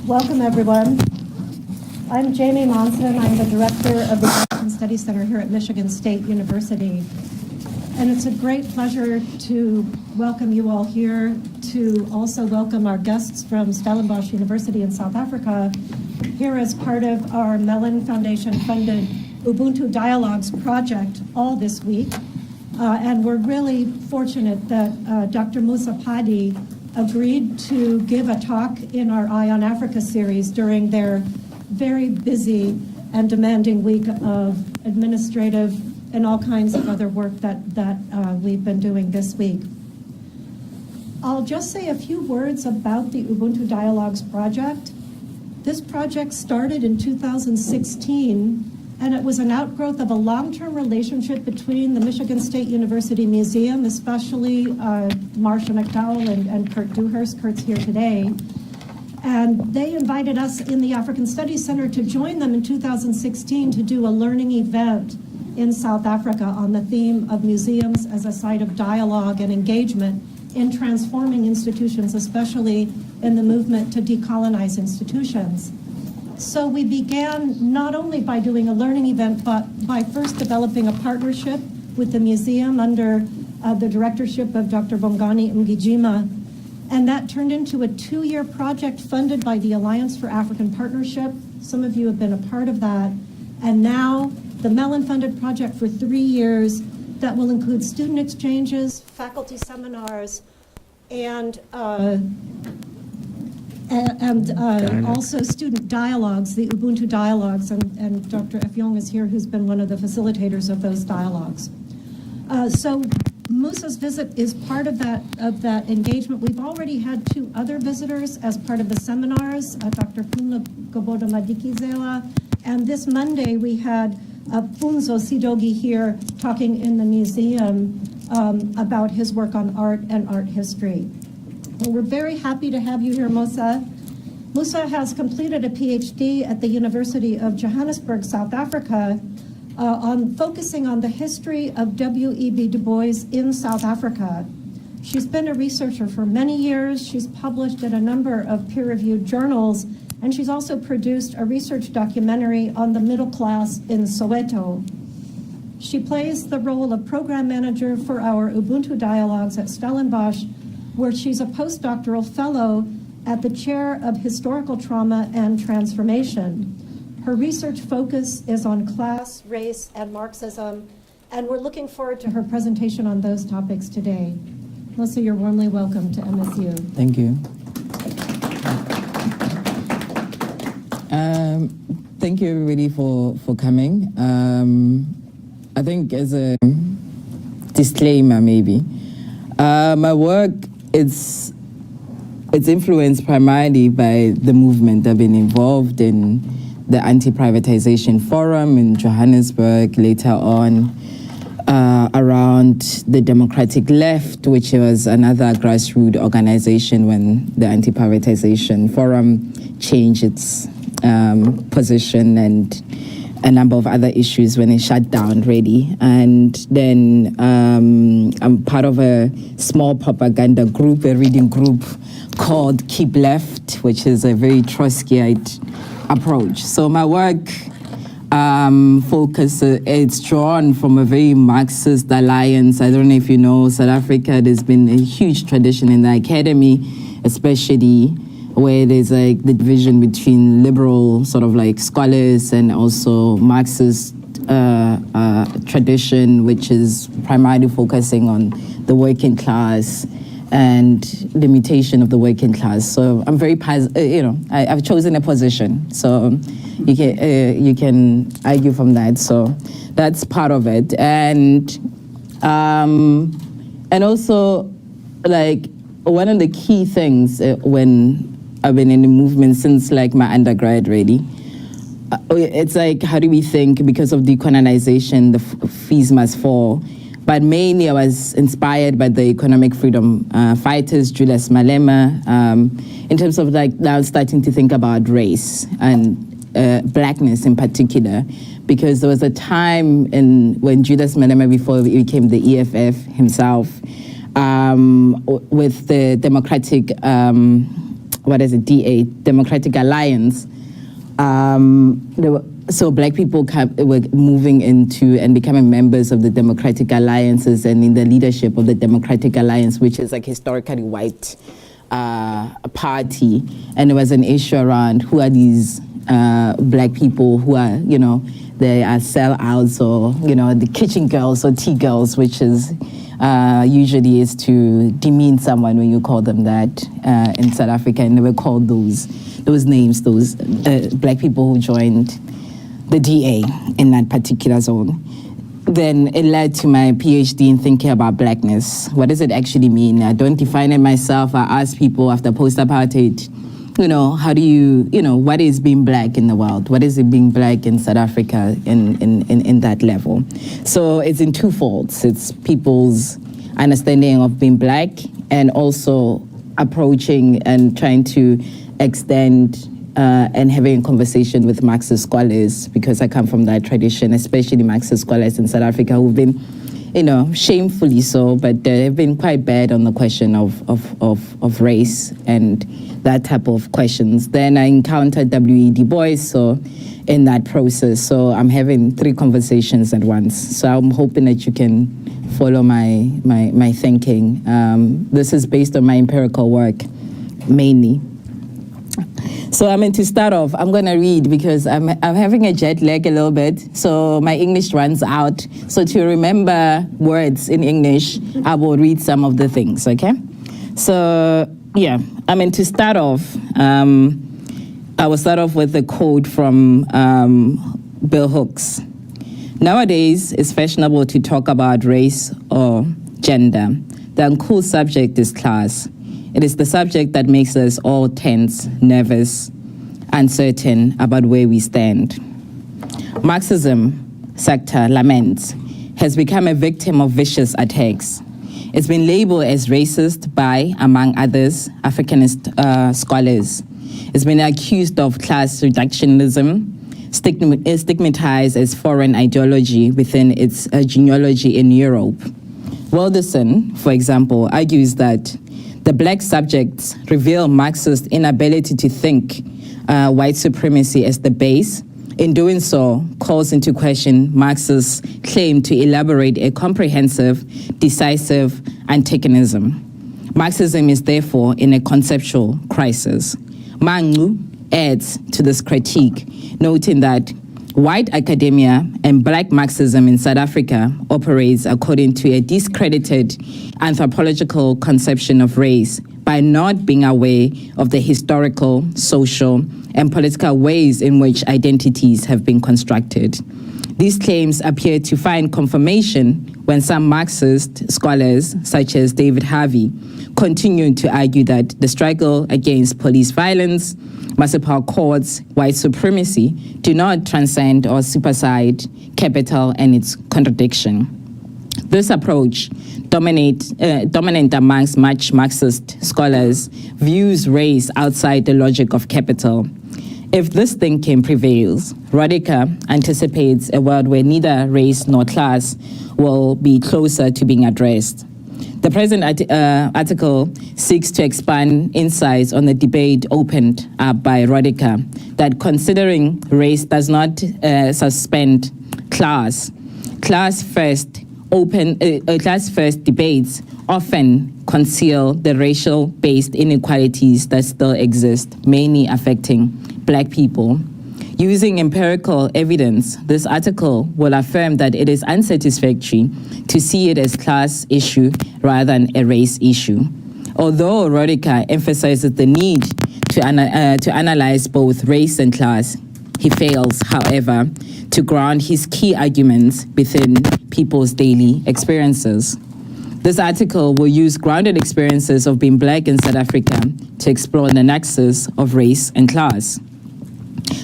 Welcome, everyone. I'm Jamie Monson. I'm the director of the American Studies Center here at Michigan State University. And it's a great pleasure to welcome you all here, to also welcome our guests from Stellenbosch University in South Africa, here as part of our Mellon Foundation-funded Ubuntu Dialogues project all this week. And we're really fortunate that Dr. Mosa Phadi agreed to give a talk in our Eye on Africa series during their very busy and demanding week of administrative and all kinds of other work that we've been doing this week. I'll just say a few words about the Ubuntu Dialogues project. This project started in 2016, and it was an outgrowth of a long-term relationship between the Michigan State University Museum, especially Marsha McDowell and Kurt Dewhurst. Kurt's here today. And they invited us in the African Studies Center to join them in 2016 to do a learning event in South Africa on the theme of museums as a site of dialogue and engagement in transforming institutions, especially in the movement to decolonize institutions. So we began not only by doing a learning event, but by first developing a partnership with the museum under the directorship of Dr. Bongani Mgijima. And that turned into a 2-year project funded by the Alliance for African Partnership. Some of you have been a part of that. And now the Mellon-funded project for 3 years that will include student exchanges, faculty seminars, and also student dialogues, the Ubuntu dialogues, and Dr. Efyong is here, who's been one of the facilitators of those dialogues. So Musa's visit is part of that engagement. We've already had 2 other visitors as part of the seminars, Dr. Funla Gobodo Madikizela, and this Monday we had Funzo Sidogi here talking in the museum about his work on art and art history. Well, we're very happy to have you here, Mosa. Musa has completed a PhD at the University of Johannesburg, South Africa, on focusing on the history of W.E.B. Du Bois in South Africa. She's been a researcher for many years. She's published in a number of peer-reviewed journals, and she's also produced a research documentary on the middle class in Soweto. She plays the role of program manager for our Ubuntu Dialogues at Stellenbosch, where she's a postdoctoral fellow at the Chair of Historical Trauma and Transformation. Her research focus is on class, race, and Marxism, and we're looking forward to her presentation on those topics today. Melissa, you're warmly welcome to MSU. Thank you. Thank you, everybody, for coming. I think as a disclaimer, maybe, my work it's influenced primarily by the movement. I've been involved in the Anti-Privatization Forum in Johannesburg, later on around the Democratic Left, which was another grassroots organization when the Anti-Privatization Forum changed its position, and a number of other issues when it shut down, really. And then I'm part of a small propaganda group, a reading group called Keep Left, which is a very Trotskyite approach. So my work it's drawn from a very Marxist alliance. I don't know if you know, South Africa, there's been a huge tradition in the academy, especially where there's like the division between liberal sort of like scholars and also Marxist tradition, which is primarily focusing on the working class and limitation of the working class. So I'm very, I've chosen a position. So you can argue from that. So that's part of it. And also, like, one of the key things when I've been in the movement since like my undergrad, really, it's like, how do we think because of decolonization, the fees must fall? But mainly I was inspired by the economic freedom fighters, Julius Malema, in terms of like now starting to think about race and Blackness in particular, because there was a time when Julius Malema, before he became the EFF himself, with the Democratic DA, Democratic Alliance, so black people were moving into and becoming members of the Democratic Alliances and in the leadership of the Democratic Alliance, which is like historically white party. And there was an issue around who are these black people who are, they are sellouts or, the kitchen girls or tea girls, which is usually is to demean someone when you call them that in South Africa. And they were called those names, those black people who joined the DA in that particular zone. Then it led to my PhD in thinking about blackness. What does it actually mean? I don't define it myself. I ask people after post-apartheid, how do you, what is being black in the world? What is it being black in South Africa in that level? So it's in two folds. It's people's understanding of being black and also approaching and trying to extend and having a conversation with Marxist scholars, because I come from that tradition, especially Marxist scholars in South Africa who've been, shamefully so, but they've been quite bad on the question of race and that type of questions. Then I encountered W.E. Du Bois, so in that process, so I'm having 3 conversations at once. So I'm hoping that you can follow my thinking. This is based on my empirical work, mainly. So to start off, I'm going to read because I'm having a jet lag a little bit, so my English runs out. So to remember words in English, I will read some of the things, okay? So, yeah, to start off, I will start off with a quote from Bill Hooks. Nowadays, it's fashionable to talk about race or gender. The uncool subject is class. It is the subject that makes us all tense, nervous, uncertain about where we stand. Marxism sector laments has become a victim of vicious attacks. It's been labeled as racist by, among others, Africanist scholars. It's been accused of class reductionism, stigmatized as foreign ideology within its genealogy in Europe. Wilderson, for example, argues that the black subjects reveal Marxist inability to think white supremacy as the base. In doing so, calls into question Marx's claim to elaborate a comprehensive, decisive antagonism. Marxism is therefore in a conceptual crisis. Mangu adds to this critique, noting that white academia and black Marxism in South Africa operates according to a discredited anthropological conception of race by not being aware of the historical, social, and political ways in which identities have been constructed. These claims appear to find confirmation when some Marxist scholars, such as David Harvey, continue to argue that the struggle against police violence, municipal courts, white supremacy do not transcend or supersede capital and its contradiction. This approach, dominant amongst much Marxist scholars, views race outside the logic of capital. If this thinking prevails, Rodica anticipates a world where neither race nor class will be closer to being addressed. The present article seeks to expand insights on the debate opened up by Rodica that considering race does not suspend class. Class first debates often conceal the racial-based inequalities that still exist, mainly affecting Black people. Using empirical evidence, this article will affirm that it is unsatisfactory to see it as a class issue rather than a race issue. Although Rodica emphasizes the need to analyze both race and class, he fails, however, to ground his key arguments within people's daily experiences. This article will use grounded experiences of being Black in South Africa to explore the nexus of race and class.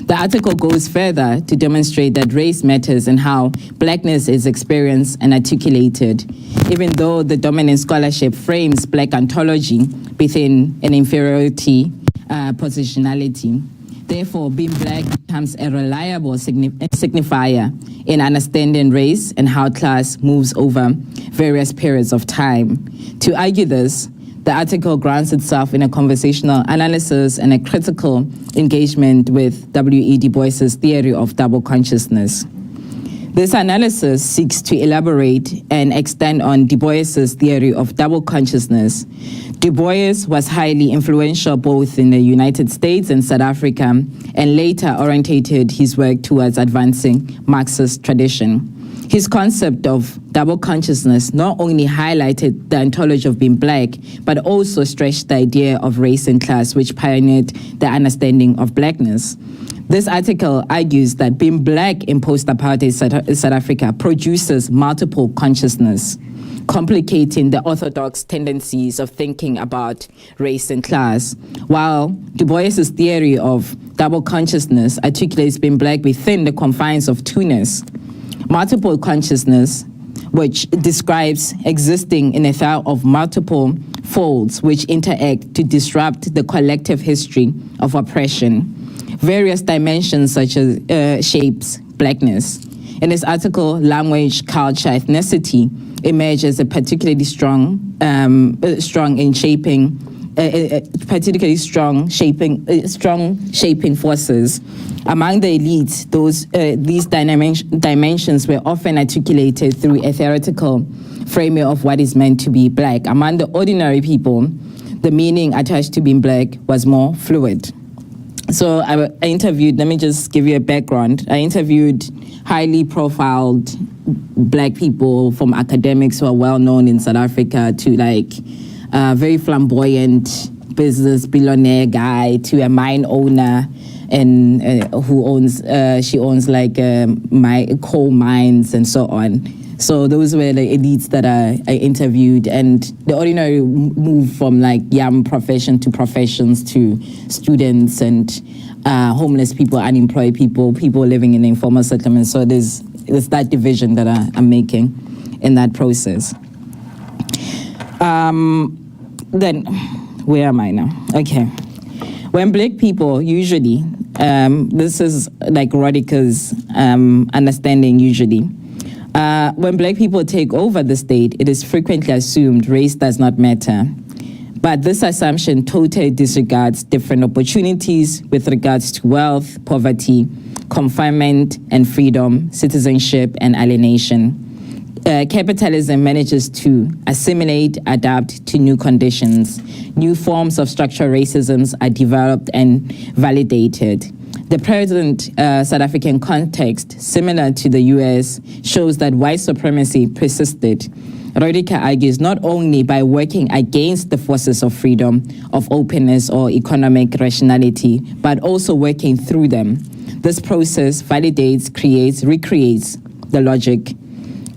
The article goes further to demonstrate that race matters and how Blackness is experienced and articulated, even though the dominant scholarship frames Black ontology within an inferiority positionality. Therefore, being Black becomes a reliable signifier in understanding race and how class moves over various periods of time. To argue this, The article grounds itself in a conversational analysis and a critical engagement with W.E. Du Bois's theory of double consciousness. This analysis seeks to elaborate and extend on Du Bois's theory of double consciousness. Du Bois was highly influential both in the United States and South Africa, and later orientated his work towards advancing Marxist tradition. His concept of double consciousness not only highlighted the ontology of being black, but also stretched the idea of race and class, which pioneered the understanding of blackness. This article argues that being black in post-apartheid South Africa produces multiple consciousness, complicating the orthodox tendencies of thinking about race and class, while Du Bois's theory of double consciousness articulates being black within the confines of two-ness. Multiple consciousness, which describes existing in a thought of multiple folds which interact to disrupt the collective history of oppression. Various dimensions such as shapes blackness. In this article, language, culture, ethnicity emerge as a particularly strong shaping forces. Among the elites, these dimensions were often articulated through a theoretical framing of what is meant to be black. Among the ordinary people, the meaning attached to being black was more fluid. So I interviewed, let me just give you a background. I interviewed highly profiled black people, from academics who are well known in South Africa to very flamboyant business billionaire guy, to a mine owner and she owns coal mines and so on. So those were the elites that I interviewed, and the ordinary moved from young profession to professions to students and homeless people, unemployed people living in informal settlements. So there's that division that I'm making in that process. Then, where am I now? Okay. When black people usually, this is Rodika's understanding usually, when black people take over the state, it is frequently assumed race does not matter. But this assumption totally disregards different opportunities with regards to wealth, poverty, confinement and freedom, citizenship and alienation. Capitalism manages to assimilate, adapt to new conditions. New forms of structural racism are developed and validated. The present South African context, similar to the US, shows that white supremacy persisted. Rodika argues not only by working against the forces of freedom, of openness or economic rationality, but also working through them. This process validates, creates, recreates the logic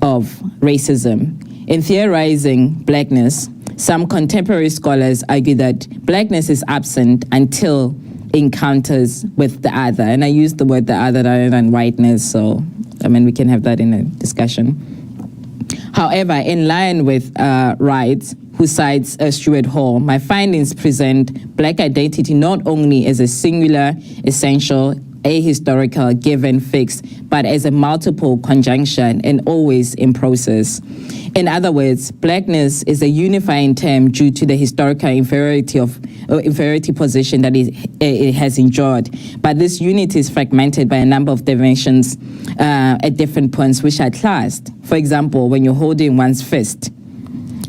of racism. In theorizing blackness, some contemporary scholars argue that blackness is absent until encounters with the other. And I use the word the other rather than whiteness, so we can have that in a discussion. However, in line with Wright, who cites Stuart Hall, my findings present black identity not only as a singular, essential, ahistorical, given, fixed, but as a multiple conjunction and always in process. In other words, blackness is a unifying term due to the historical inferiority position that it has enjoyed. But this unity is fragmented by a number of dimensions at different points, which are classed. For example, when you're holding one's fist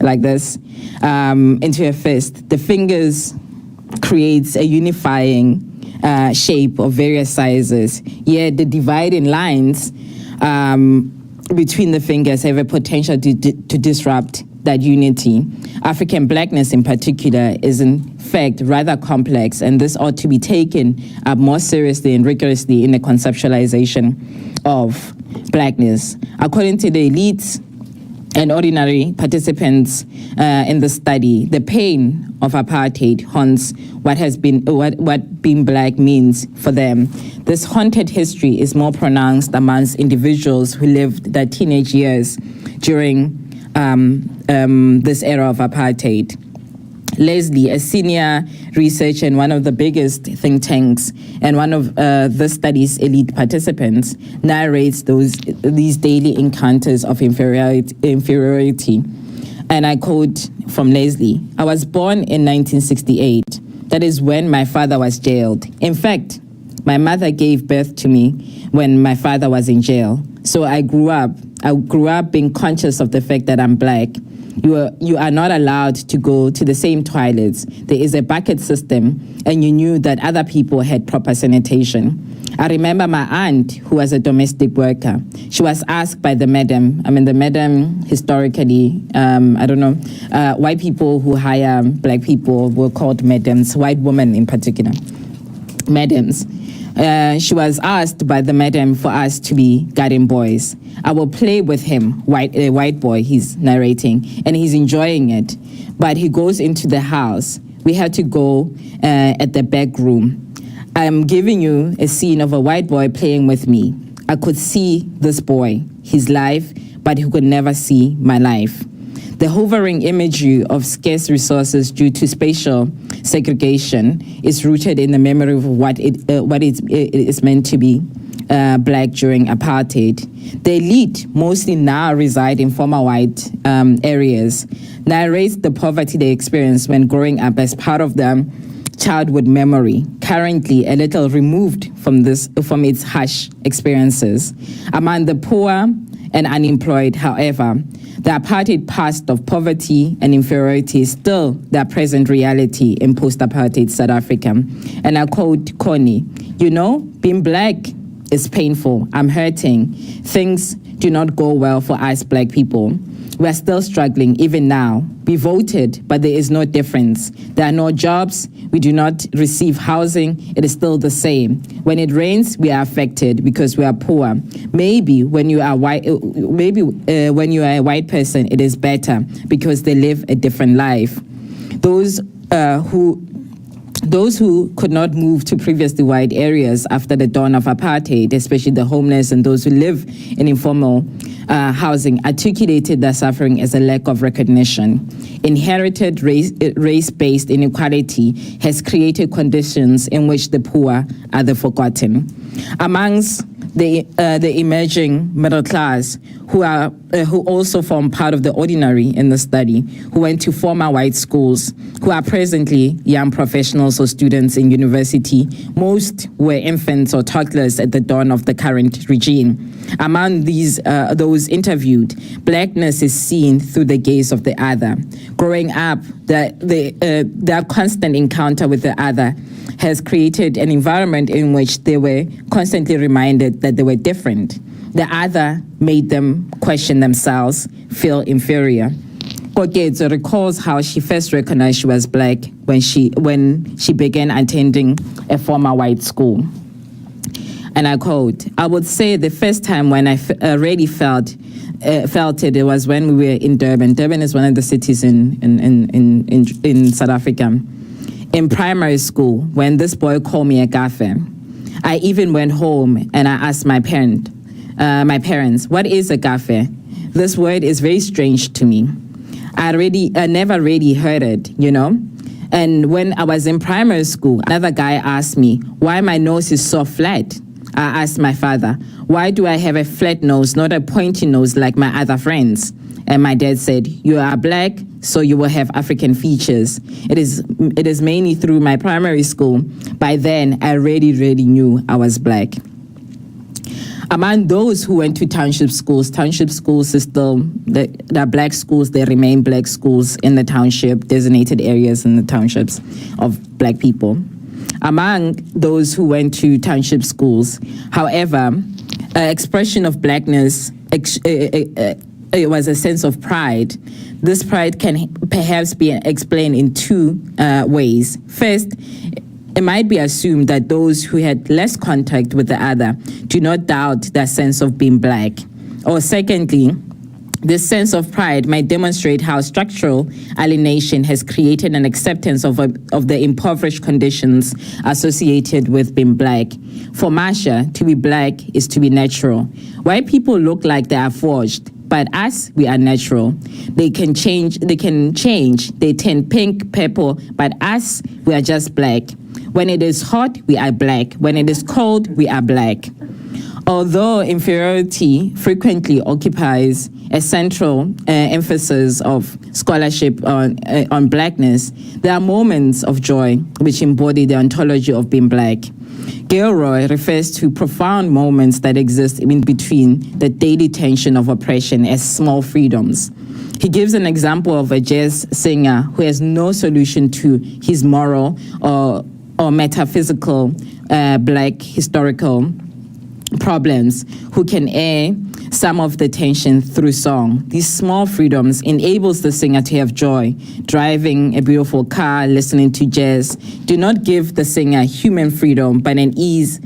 like this into a fist, the fingers creates a unifying shape of various sizes, yet the dividing lines between the fingers have a potential to disrupt that unity. African blackness in particular is in fact rather complex, and this ought to be taken up more seriously and rigorously in the conceptualization of blackness. According to the elites and ordinary participants in the study, the pain of apartheid haunts what being black means for them. This haunted history is more pronounced amongst individuals who lived their teenage years during this era of apartheid. Leslie, a senior researcher in one of the biggest think tanks and one of the study's elite participants, narrates these daily encounters of inferiority. And I quote from Leslie, "I was born in 1968. That is when my father was jailed. In fact, my mother gave birth to me when my father was in jail. So I grew up being conscious of the fact that I'm Black. You are not allowed to go to the same toilets. There is a bucket system, and you knew that other people had proper sanitation. I remember my aunt, who was a domestic worker. She was asked by the madam, historically, white people who hire Black people were called madams, white women in particular, madams. She was asked by the madam for us to be garden boys. I will play with him, a white boy, he's narrating, and he's enjoying it. But he goes into the house. We had to go at the back room. I'm giving you a scene of a white boy playing with me. I could see this boy, his life, but he could never see my life. The hovering imagery of scarce resources due to spatial segregation is rooted in the memory of what it is meant to be Black during apartheid. The elite, mostly now reside in former white areas, narrates the poverty they experienced when growing up as part of their childhood memory, currently a little removed from its harsh experiences. Among the poor and unemployed, however, the apartheid past of poverty and inferiority is still their present reality in post-apartheid South Africa. And I quote Connie, being Black is painful. I'm hurting. Things do not go well for us Black people. We are still struggling, even now. We voted, but there is no difference. There are no jobs. We do not receive housing. It is still the same. When it rains, we are affected because we are poor. Maybe when you are white, when you are a white person, it is better because they live a different life. Those who could not move to previously white areas after the dawn of apartheid, especially the homeless and those who live in informal housing, articulated their suffering as a lack of recognition. Inherited race-based inequality has created conditions in which the poor are the forgotten. Amongst the emerging middle class, who also form part of the ordinary in the study, who went to former white schools, who are presently young professionals or students in university. Most were infants or toddlers at the dawn of the current regime. Among those interviewed, Blackness is seen through the gaze of the other. Growing up, their constant encounter with the other has created an environment in which they were constantly reminded that they were different. The other made them question themselves, feel inferior. Kokezo recalls how she first recognized she was Black when she began attending a former white school. And I quote, "I would say the first time when I really felt it was when we were in Durban. Durban is one of the cities in South Africa. In primary school, when this boy called me a gaffe, I even went home and I asked my parents, what is a gaffe? This word is very strange to me. I never really heard it, And when I was in primary school, another guy asked me why my nose is so flat. I asked my father, why do I have a flat nose, not a pointy nose like my other friends? And my dad said, you are Black, so you will have African features. It is mainly through my primary school. By then, I really knew I was Black. Among those who went to township schools is still, the Black schools, they remain Black schools in the township, designated areas in the townships of Black people. Among those who went to township schools, however, expression of Blackness, it was a sense of pride. This pride can perhaps be explained in two ways. First, it might be assumed that those who had less contact with the other do not doubt their sense of being Black. Or secondly, this sense of pride might demonstrate how structural alienation has created an acceptance of the impoverished conditions associated with being Black. For Marsha, to be Black is to be natural. White people look like they are forged, but us, we are natural. They can change, they turn pink, purple, but us, we are just Black. When it is hot, we are Black. When it is cold, we are Black. Although inferiority frequently occupies a central emphasis of scholarship on Blackness, there are moments of joy which embody the ontology of being Black. Gilroy refers to profound moments that exist in between the daily tension of oppression as small freedoms. He gives an example of a jazz singer who has no solution to his moral or metaphysical Black historical problems, who can air some of the tension through song. These small freedoms enables the singer to have joy. Driving a beautiful car, listening to jazz, do not give the singer human freedom, but ease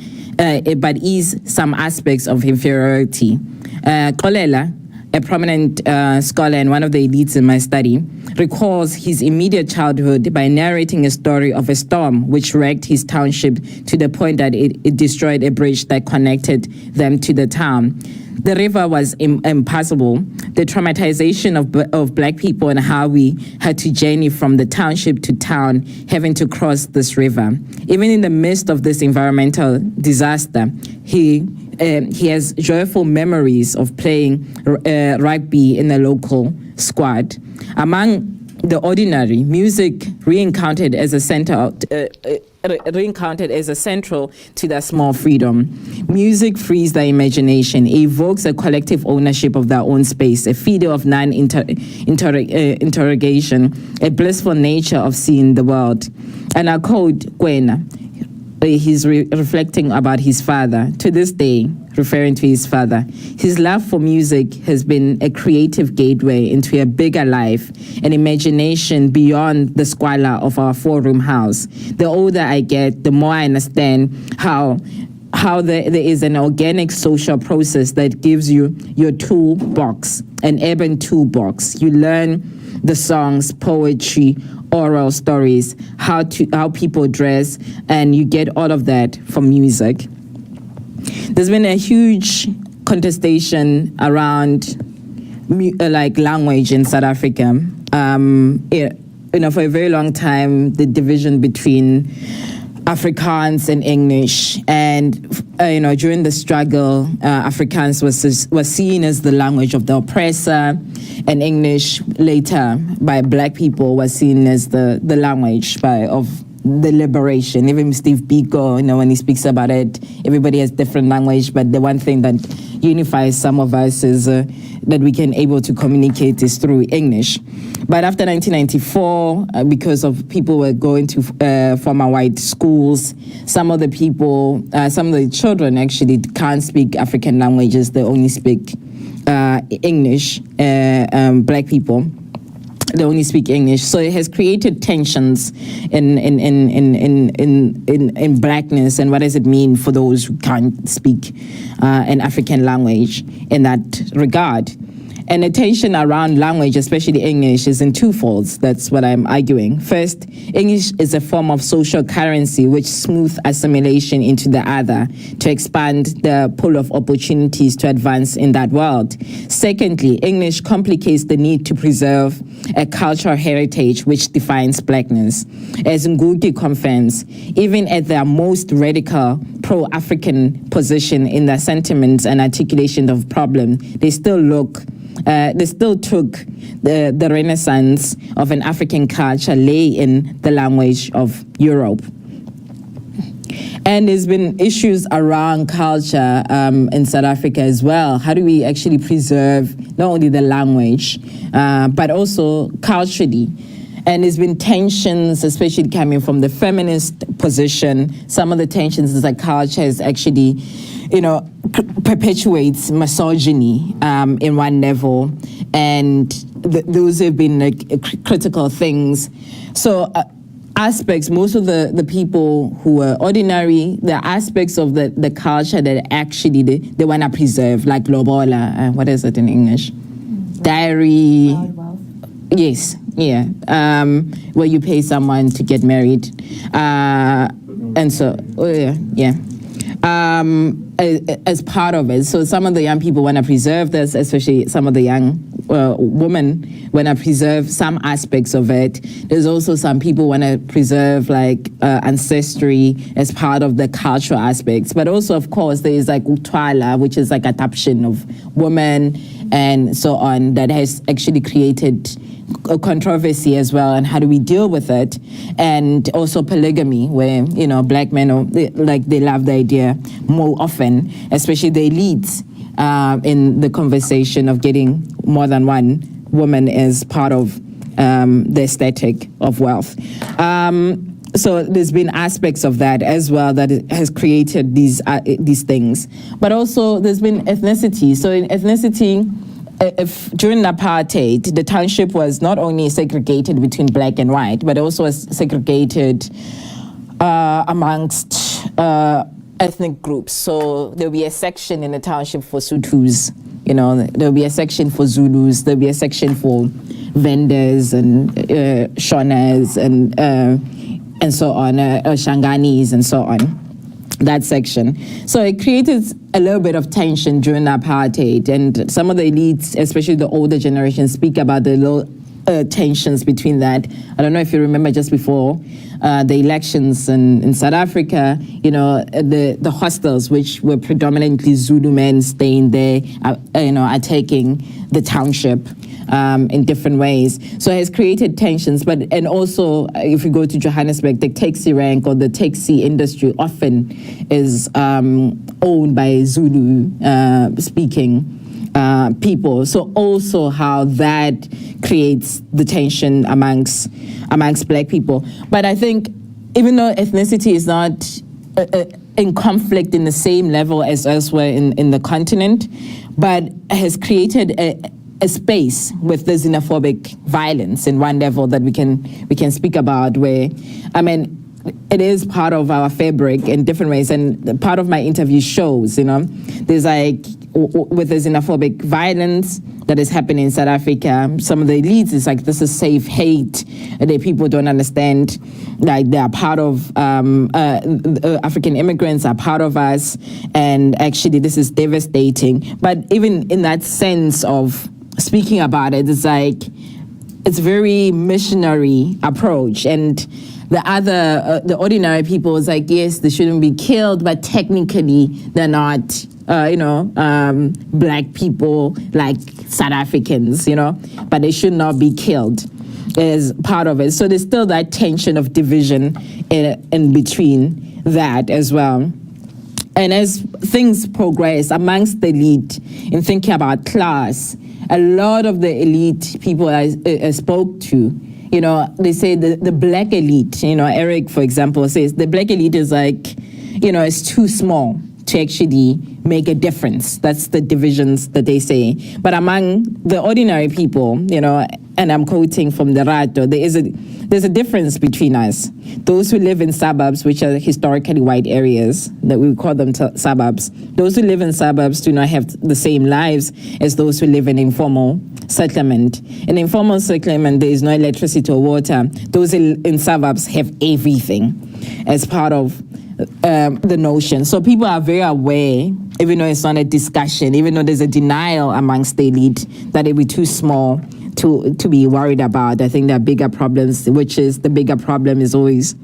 some aspects of inferiority. Kolela, a prominent scholar and one of the elites in my study, recalls his immediate childhood by narrating a story of a storm which wrecked his township to the point that it destroyed a bridge that connected them to the town. The river was impassable. The traumatization of Black people and how we had to journey from the township to town, having to cross this river. Even in the midst of this environmental disaster, he has joyful memories of playing rugby in a local squad. Among the ordinary, music reencountered as a central to that small freedom. Music frees the imagination, evokes a collective ownership of their own space, a feeder of non-interrogation, a blissful nature of seeing the world. And I quote Kwena. He's reflecting about his father. To this day, referring to his father, his love for music has been a creative gateway into a bigger life, an imagination beyond the squalor of our four-room house. The older I get, the more I understand how there is an organic social process that gives you your toolbox, an urban toolbox. You learn the songs, poetry, oral stories, how people dress, and you get all of that from music. There's been a huge contestation around language in South Africa. For a very long time, the division between Afrikaans and English, and during the struggle, Afrikaans was seen as the language of the oppressor, and English later by Black people was seen as the language of the liberation. Even Steve Biko, when he speaks about it, everybody has different language, but the one thing that unifies some of us is that we can able to communicate is through English. But after 1994, because of people were going to former white schools, some of the children actually can't speak African languages. They only speak English. Black people, they only speak English. So it has created tensions in Blackness, and what does it mean for those who can't speak an African language in that regard. And the tension around language, especially English, is in two folds. That's what I'm arguing. First, English is a form of social currency which smooths assimilation into the other to expand the pool of opportunities to advance in that world. Secondly, English complicates the need to preserve a cultural heritage which defines Blackness. As Ngugi confirms, even at their most radical pro-African position in their sentiments and articulation of problem, they still took the renaissance of an African culture lay in the language of Europe. And there's been issues around culture in South Africa as well. How do we actually preserve not only the language, but also culturally? And there's been tensions, especially coming from the feminist position. Some of the tensions is that culture is actually, perpetuates misogyny in one level, and those have been critical things. So aspects, most of the people who are ordinary, the aspects of the culture that actually they want to preserve, like lobola, what is it in English? Dowry. Yes, yeah, where you pay someone to get married. And so, as part of it. So some of the young people want to preserve this, especially some of the young women want to preserve some aspects of it. There's also some people want to preserve like ancestry as part of the cultural aspects. But also, of course, there is like Utwala, which is like adoption of women and so on, that has actually created a controversy as well, and how do we deal with it? And also polygamy, where black men they love the idea more often, especially the elites, in the conversation of getting more than one woman as part of the aesthetic of wealth. So there's been aspects of that as well that has created these things. But also there's been ethnicity. So in ethnicity, if during apartheid, the township was not only segregated between black and white, but also was segregated amongst ethnic groups. So there'll be a section in the township for Sutus, there'll be a section for Zulus, there'll be a section for vendors and Shonas and so on, Shanganis and so on. That section. So it created a little bit of tension during apartheid, and some of the elites, especially the older generation, speak about the little tensions between that. I don't know if you remember just before the elections in South Africa, the hostels, which were predominantly Zulu men staying there, are taking the township in different ways. So it has created tensions, and also if you go to Johannesburg, the taxi rank or the taxi industry often is owned by Zulu speaking people. So also how that creates the tension amongst black people. But I think even though ethnicity is not in conflict in the same level as elsewhere in the continent, but has created a space with the xenophobic violence in one level that we can speak about, where, it is part of our fabric in different ways. And part of my interview shows, there's like, with the xenophobic violence that is happening in South Africa, some of the elites is like, this is safe hate. The people don't understand, like they are part of, African immigrants are part of us. And actually this is devastating. But even in that sense of speaking about it, it's like, it's very missionary approach. And the ordinary people is like, yes, they shouldn't be killed, but technically they're not, black people like South Africans, but they should not be killed as part of it. So there's still that tension of division in between that as well. And as things progress amongst the elite in thinking about class, a lot of the elite people I spoke to, they say the black elite, Eric, for example, says the black elite is like, it's too small to actually make a difference. That's the divisions that they say. But among the ordinary people, and I'm quoting from the Rato, there's a difference between us. Those who live in suburbs, which are historically white areas, that we call them suburbs, those who live in suburbs do not have the same lives as those who live in informal settlement. In informal settlement, there is no electricity or water. Those in suburbs have everything as part of the notion. So people are very aware, even though it's not a discussion, even though there's a denial amongst the elite that it will be too small to be worried about. I think there are bigger problems, which is the bigger problem is always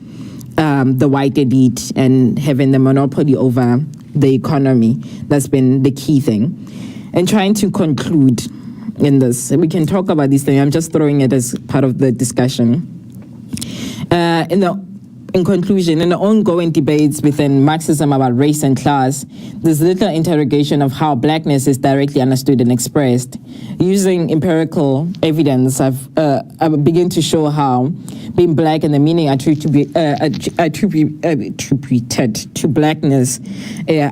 the white elite and having the monopoly over the economy. That's been the key thing. And trying to conclude in this, we can talk about these things. I'm just throwing it as part of the discussion. In conclusion, in the ongoing debates within Marxism about race and class, there's little interrogation of how blackness is directly understood and expressed. Using empirical evidence, I've begun to show how being black and the meaning attributed to blackness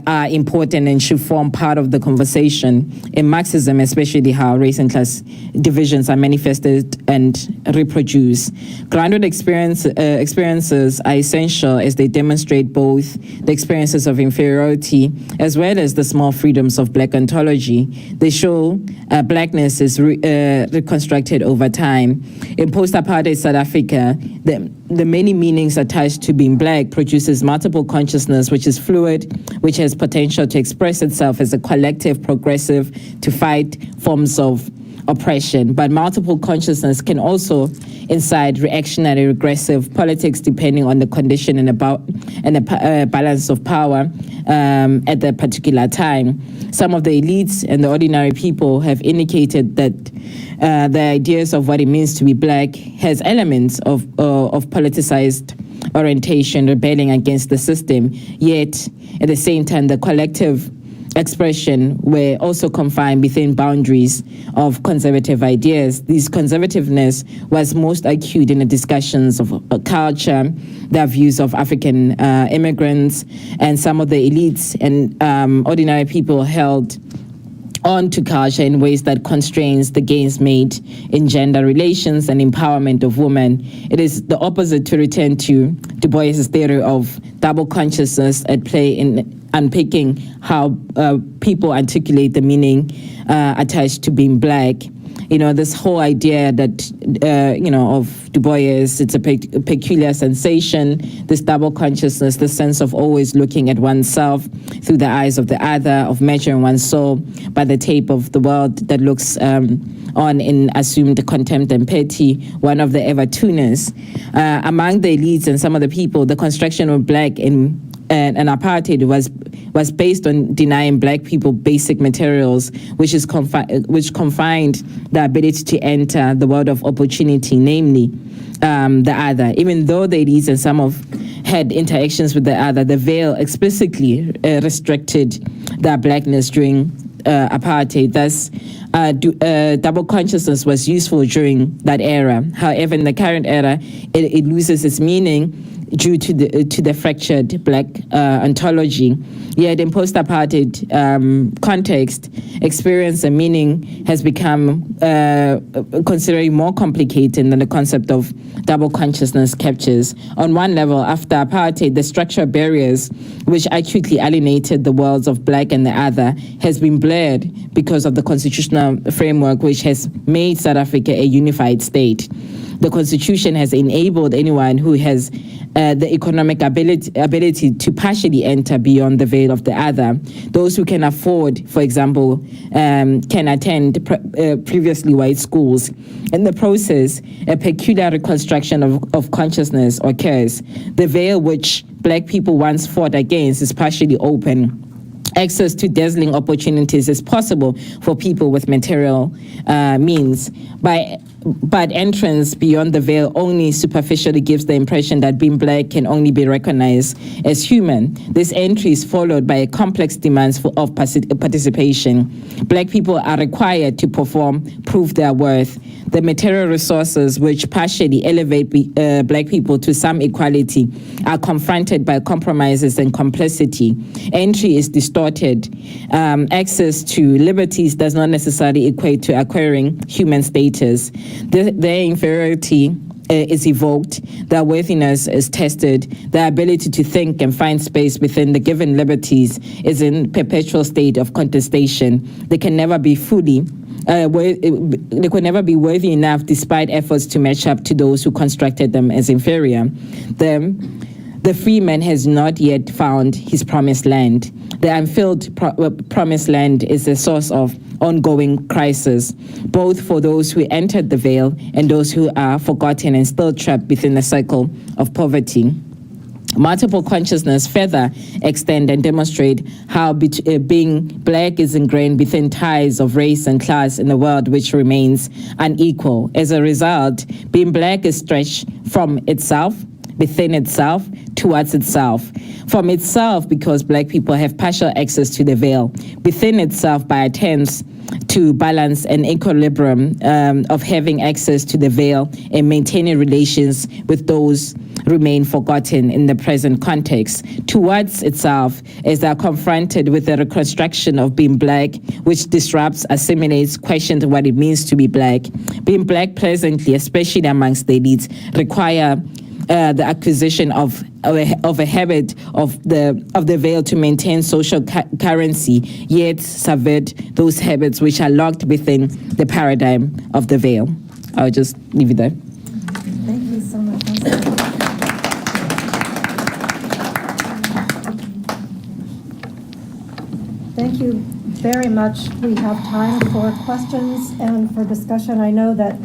are important and should form part of the conversation. In Marxism, especially how race and class divisions are manifested and reproduced. Grounded experiences are essential as they demonstrate both the experiences of inferiority as well as the small freedoms of black ontology. They show blackness is reconstructed over time. In post-apartheid South Africa, the many meanings attached to being black produces multiple consciousness, which is fluid, which has potential to express itself as a collective progressive to fight forms of oppression. But multiple consciousness can also incite reactionary, regressive politics depending on the condition and the balance of power at the particular time. Some of the elites and the ordinary people have indicated that the ideas of what it means to be black has elements of politicized orientation, rebelling against the system, yet at the same time the collective expression were also confined within boundaries of conservative ideas. This conservativeness was most acute in the discussions of culture, the views of African immigrants, and some of the elites and ordinary people held on to culture in ways that constrains the gains made in gender relations and empowerment of women. It is the opposite to return to Du Bois's theory of double consciousness at play in unpicking how people articulate the meaning attached to being black. You know, this whole idea that, of Du Bois, it's a peculiar sensation, this double consciousness, the sense of always looking at oneself through the eyes of the other, of measuring one's soul by the tape of the world that looks on in assumed contempt and pity, one of the ever-tuners. Among the elites and some of the people, the construction of black and apartheid was based on denying black people basic materials, which confined the ability to enter the world of opportunity, namely the other. Even though the elites and some of had interactions with the other, the veil explicitly restricted their blackness during apartheid. Thus, double consciousness was useful during that era. However, in the current era, it loses its meaning due to the fractured black ontology. Yet in post-apartheid context, experience and meaning has become considerably more complicated than the concept of double consciousness captures. On one level, after apartheid, the structural barriers which acutely alienated the worlds of black and the other has been blurred because of the constitutional framework which has made South Africa a unified state. The Constitution has enabled anyone who has the economic ability to partially enter beyond the veil of the other. Those who can afford, for example, can attend previously white schools. In the process, a peculiar reconstruction of consciousness occurs. The veil which black people once fought against is partially open. Access to dazzling opportunities is possible for people with material means. But entrance beyond the veil only superficially gives the impression that being black can only be recognized as human. This entry is followed by complex demands of participation. Black people are required to perform, prove their worth. The material resources which partially elevate black people to some equality are confronted by compromises and complicity. Entry is distorted. Access to liberties does not necessarily equate to acquiring human status. Their inferiority is evoked, their worthiness is tested, their ability to think and find space within the given liberties is in perpetual state of contestation. They can never be they could never be worthy enough despite efforts to match up to those who constructed them as inferior. The free man has not yet found his promised land. The unfilled promised land is a source of ongoing crisis, both for those who entered the veil and those who are forgotten and still trapped within the cycle of poverty. Multiple consciousness further extend and demonstrate how being black is ingrained within ties of race and class in a world which remains unequal. As a result, being black is stretched from itself, within itself, towards itself. From itself, because black people have partial access to the veil. Within itself, by attempts to balance an equilibrium of having access to the veil and maintaining relations with those remain forgotten in the present context. Towards itself, as they are confronted with the reconstruction of being black, which disrupts, assimilates, questions what it means to be black. Being black presently, especially amongst the elites, require the acquisition of a habit of the veil to maintain social currency, yet subvert those habits which are locked within the paradigm of the veil. I'll just leave it there. Thank you so much. Thank you very much we have time for questions and for discussion. I know that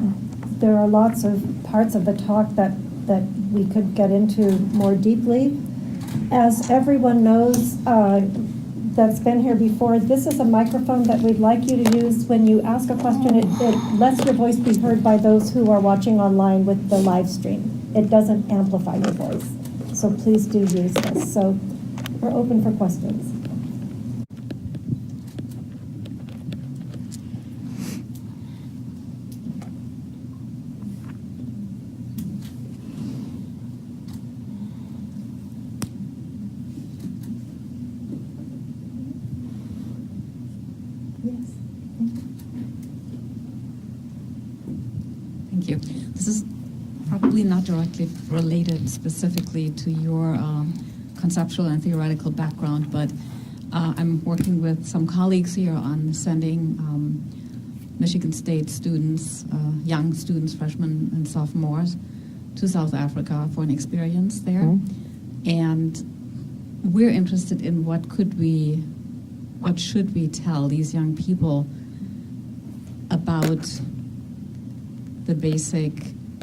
there are lots of parts of the talk that we could get into more deeply. As everyone knows that's been here before, this is a microphone that we'd like you to use when you ask a question. It lets your voice be heard by those who are watching online with the live stream. It doesn't amplify your voice. So please do use this. So we're open for questions. Thank you. This is probably not directly related specifically to your conceptual and theoretical background, but I'm working with some colleagues here on sending Michigan State students, young students, freshmen and sophomores, to South Africa for an experience there. Mm-hmm. And we're interested in what should we tell these young people about the basic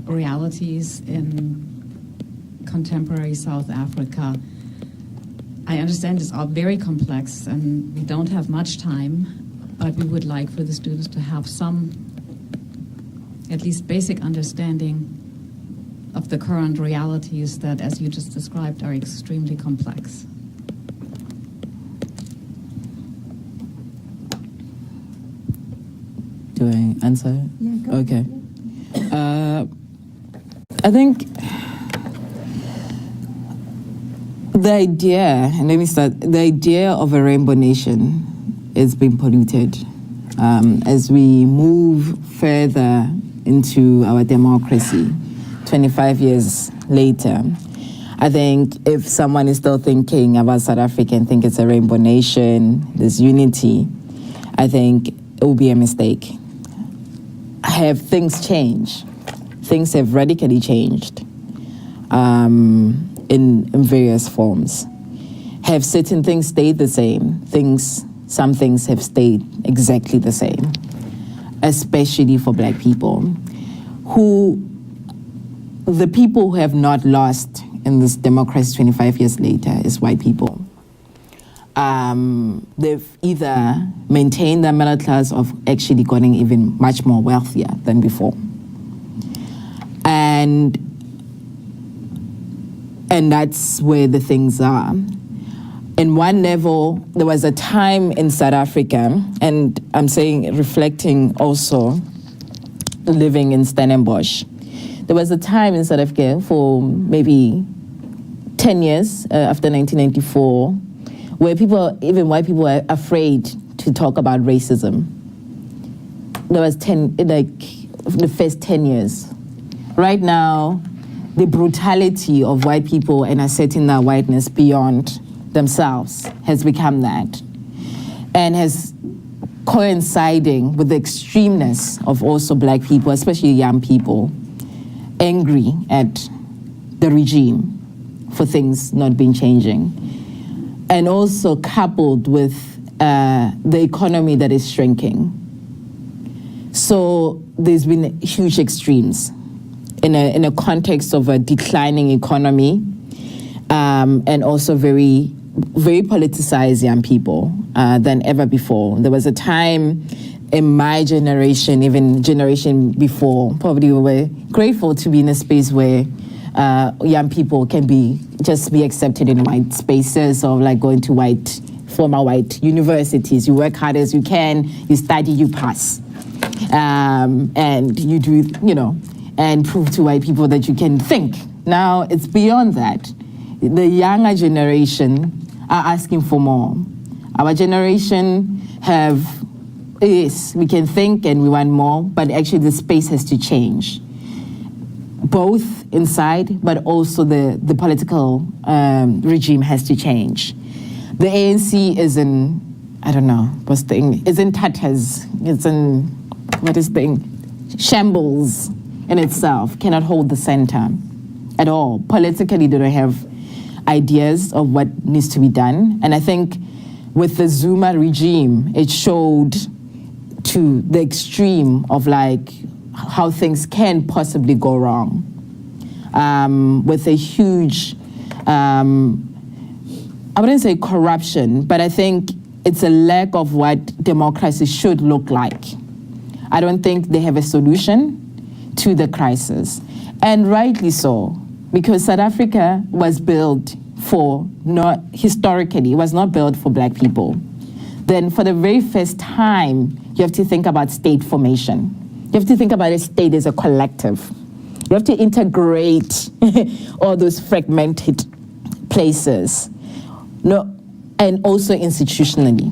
realities in contemporary South Africa. I understand it's all very complex and we don't have much time, but we would like for the students to have some, at least basic understanding of the current realities that, as you just described, are extremely complex. Do I answer? Yeah, go okay. ahead. I think the idea, and let me start, the idea of a rainbow nation is being polluted. As we move further into our democracy, 25 years later, I think if someone is still thinking about South Africa and think it's a rainbow nation, there's unity, I think it will be a mistake. Have things changed? Things have radically changed in various forms. Have certain things stayed the same? Some things have stayed exactly the same, especially for Black people, the people who have not lost in this democracy 25 years later is white people. They've either maintained their middle class or actually gotten even much more wealthier than before. And that's where the things are. In one level, there was a time in South Africa, and I'm saying, reflecting also living in Stellenbosch, there was a time in South Africa for maybe 10 years after 1994, where people, even white people, were afraid to talk about racism. There was the first 10 years. Right now, the brutality of white people and asserting their whiteness beyond themselves has become that, and has coinciding with the extremeness of also Black people, especially young people, angry at the regime for things not being changing. And also coupled with the economy that is shrinking. So there's been huge extremes in a context of a declining economy, and also very, very politicized young people than ever before. There was a time in my generation, even generation before, probably we were grateful to be in a space where young people can just be accepted in white spaces, or like going to former white universities. You work hard as you can, you study, you pass. And you do, and prove to white people that you can think. Now it's beyond that. The younger generation are asking for more. Our generation yes, we can think and we want more, but actually the space has to change. Both inside, but also the political regime has to change. The ANC is in, I don't know, is in tatters. It's in, shambles in itself, cannot hold the center at all. Politically, they don't have ideas of what needs to be done. And I think with the Zuma regime, it showed to the extreme of like how things can possibly go wrong, with a huge, I wouldn't say corruption, but I think it's a lack of what democracy should look like. I don't think they have a solution to the crisis, and rightly so, because South Africa was built for, not historically, it was not built for Black people. Then for the very first time, you have to think about state formation. You have to think about a state as a collective. You have to integrate all those fragmented places, no, and also institutionally.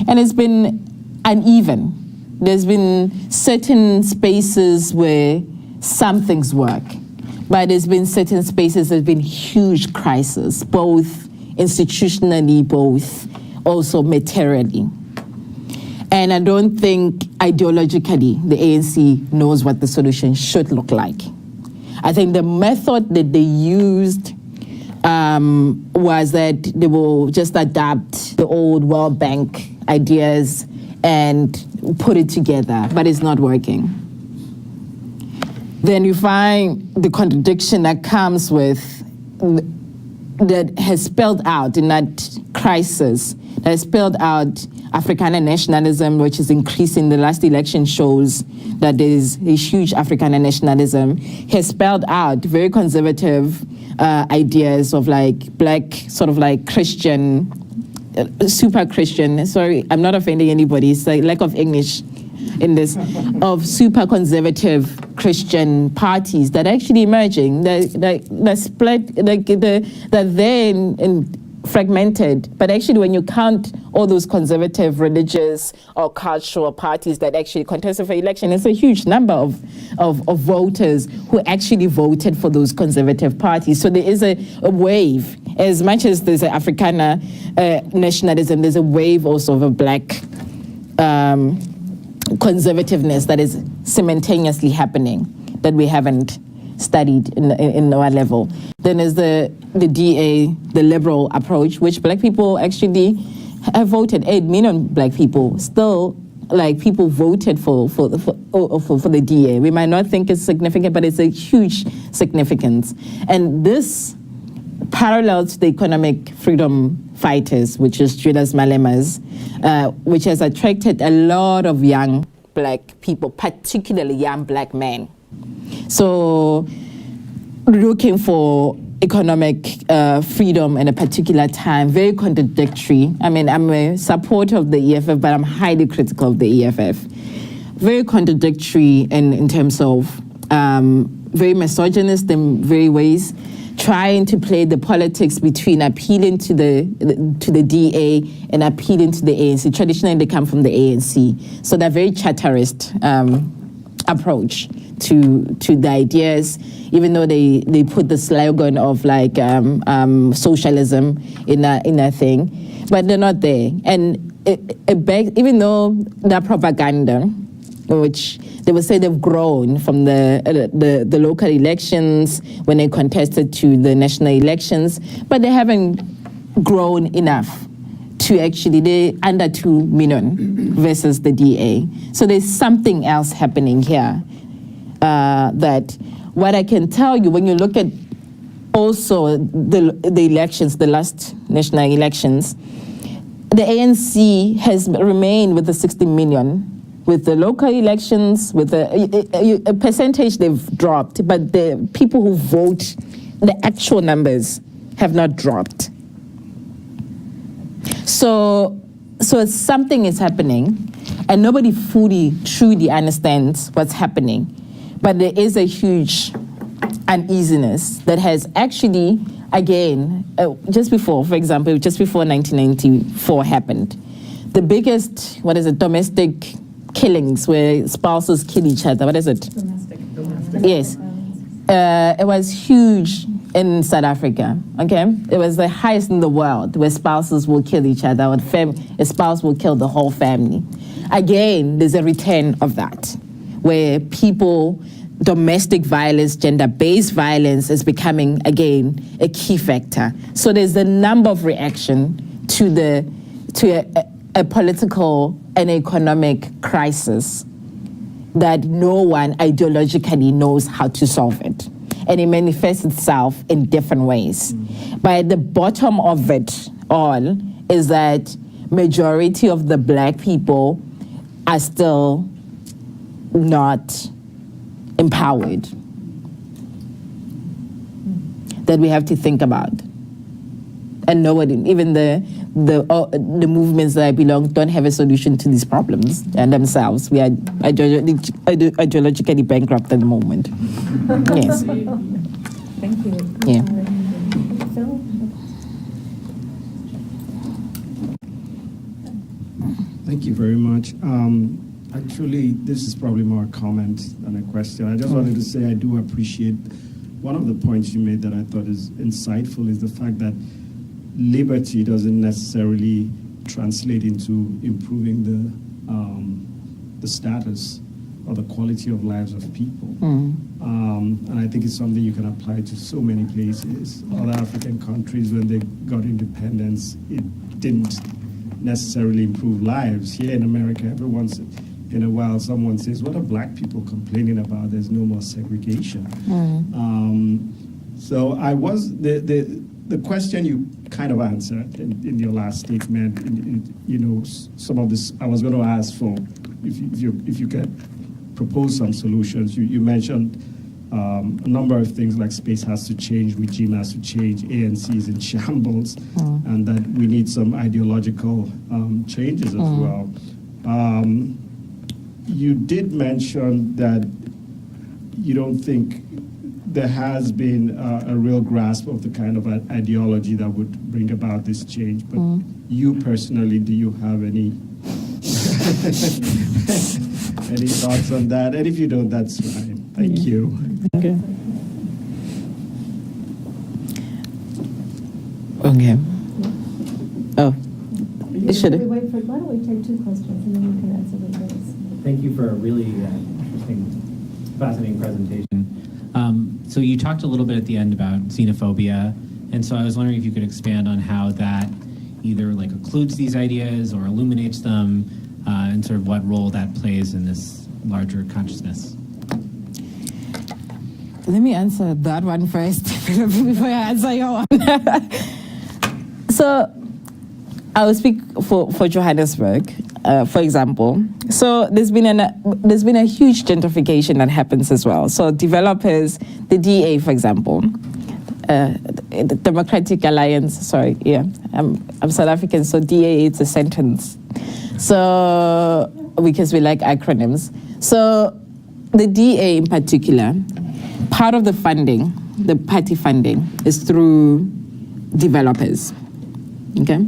And it's been uneven. There's been certain spaces where some things work, but there's been certain spaces there's been huge crisis, both institutionally, both also materially. And I don't think ideologically the ANC knows what the solution should look like. I think the method that they used was that they will just adapt the old World Bank ideas and put it together, but it's not working. Then you find the contradiction that comes with, that has spelled out in that crisis, that has spelled out Afrikaner nationalism, which is increasing. The last election shows that there is a huge Afrikaner nationalism, has spelled out very conservative ideas of like Black, sort of like Christian, super Christian, sorry, I'm not offending anybody, it's like lack of English in this, of super conservative Christian parties that are actually emerging, that split, that then fragmented, but actually when you count all those conservative religious or cultural parties that actually contested for election, it's a huge number of voters who actually voted for those conservative parties. So there is a wave, as much as there's an Afrikaner nationalism, there's a wave also of a Black conservativeness that is simultaneously happening that we haven't studied in our level. Then there's the DA, the liberal approach, which Black people actually have voted. 8 million Black people still, like, people voted for the DA. We might not think it's significant, but it's a huge significance. And this parallels the economic freedom fighters, which is Julius Malema's, which has attracted a lot of young Black people, particularly young Black men. So looking for economic freedom in a particular time, very contradictory. I mean, I'm a supporter of the EFF, but I'm highly critical of the EFF. Very contradictory in terms of very misogynist in very ways, trying to play the politics between appealing to the DA and appealing to the ANC. Traditionally, they come from the ANC. So they're very chatterist approach to the ideas, even though they put the slogan of like socialism in a thing, but they're not there. And even though that propaganda, which they would say they've grown from the local elections when they contested to the national elections, but they haven't grown enough to actually, they're under 2 million versus the DA. So there's something else happening here. That what I can tell you, when you look at also the elections, the last national elections, the ANC has remained with the 60 million. With the local elections, with a percentage they've dropped, but the people who vote, the actual numbers have not dropped. So something is happening, and nobody fully, truly understands what's happening. But there is a huge uneasiness that has actually, again, just before, for example, just before 1994 happened, the biggest, domestic killings where spouses kill each other. What is it? Domestic. Yes. It was huge in South Africa, okay? It was the highest in the world where spouses will kill each other, or a spouse will kill the whole family. Again, there's a return of that, where domestic violence, gender-based violence is becoming, again, a key factor. So there's a number of reaction to to a political and economic crisis that no one ideologically knows how to solve it. And it manifests itself in different ways. But at the bottom of it all is that majority of the Black people are still not empowered, that we have to think about. And nobody, even the movements that I belong, don't have a solution to these problems and themselves. We are ideologically bankrupt at the moment. Yes. Thank you. Yeah. Phil? Thank you very much. Actually, this is probably more a comment than a question. I just wanted to say I do appreciate one of the points you made that I thought is insightful is the fact that liberty doesn't necessarily translate into improving the status or the quality of lives of people. And I think it's something you can apply to so many places. Other African countries, when they got independence, it didn't necessarily improve lives. Here in America, every once in a while, someone says, what are Black people complaining about? There's no more segregation. So I was, the question you kind of answered in your last statement, you know, some of this, I was going to ask for, if you could propose some solutions. You mentioned a number of things like space has to change, regime has to change, ANC is in shambles, and that we need some ideological changes as well. You did mention that you don't think there has been a real grasp of the kind of ideology that would bring about this change, but you personally, do you have any any thoughts on that? And if you don't, that's fine. Thank you. Okay. Okay. Oh, it should. Why don't we take two questions and then you can answer those? Thank you for a really interesting, fascinating presentation. So you talked a little bit at the end about xenophobia, and so I was wondering if you could expand on how that either like occludes these ideas or illuminates them, and sort of what role that plays in this larger consciousness. Let me answer that one first before I answer your one. So I will speak for Johannesburg, for example. So there's been a huge gentrification that happens as well. So developers, the DA, for example, the Democratic Alliance. Sorry, yeah, I'm South African, so DA it's a sentence. So because we like acronyms. So the DA in particular, part of the funding, the party funding, is through developers. Okay.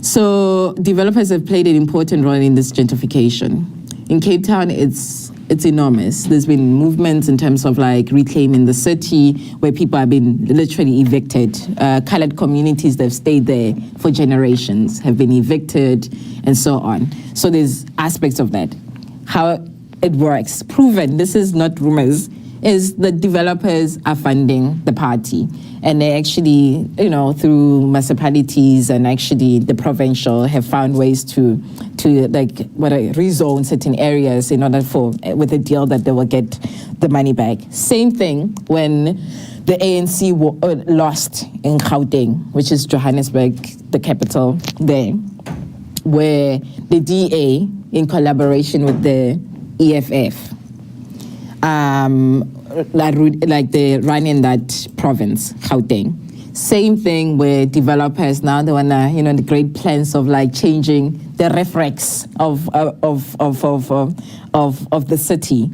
So developers have played an important role in this gentrification. In Cape Town, it's enormous. There's been movements in terms of like reclaiming the city where people have been literally evicted. Colored communities that have stayed there for generations have been evicted and so on. So there's aspects of that. How it works, proven, this is not rumors, is the developers are funding the party. And they actually, you know, through municipalities and actually the provincial have found ways to like rezone certain areas in order with a deal that they will get the money back. Same thing when the ANC lost in Gauteng, which is Johannesburg, the capital there, where the DA, in collaboration with the EFF, like they run in that province, Gauteng. Same thing where developers now they wanna, you know, the great plans of like changing the reflex of the city,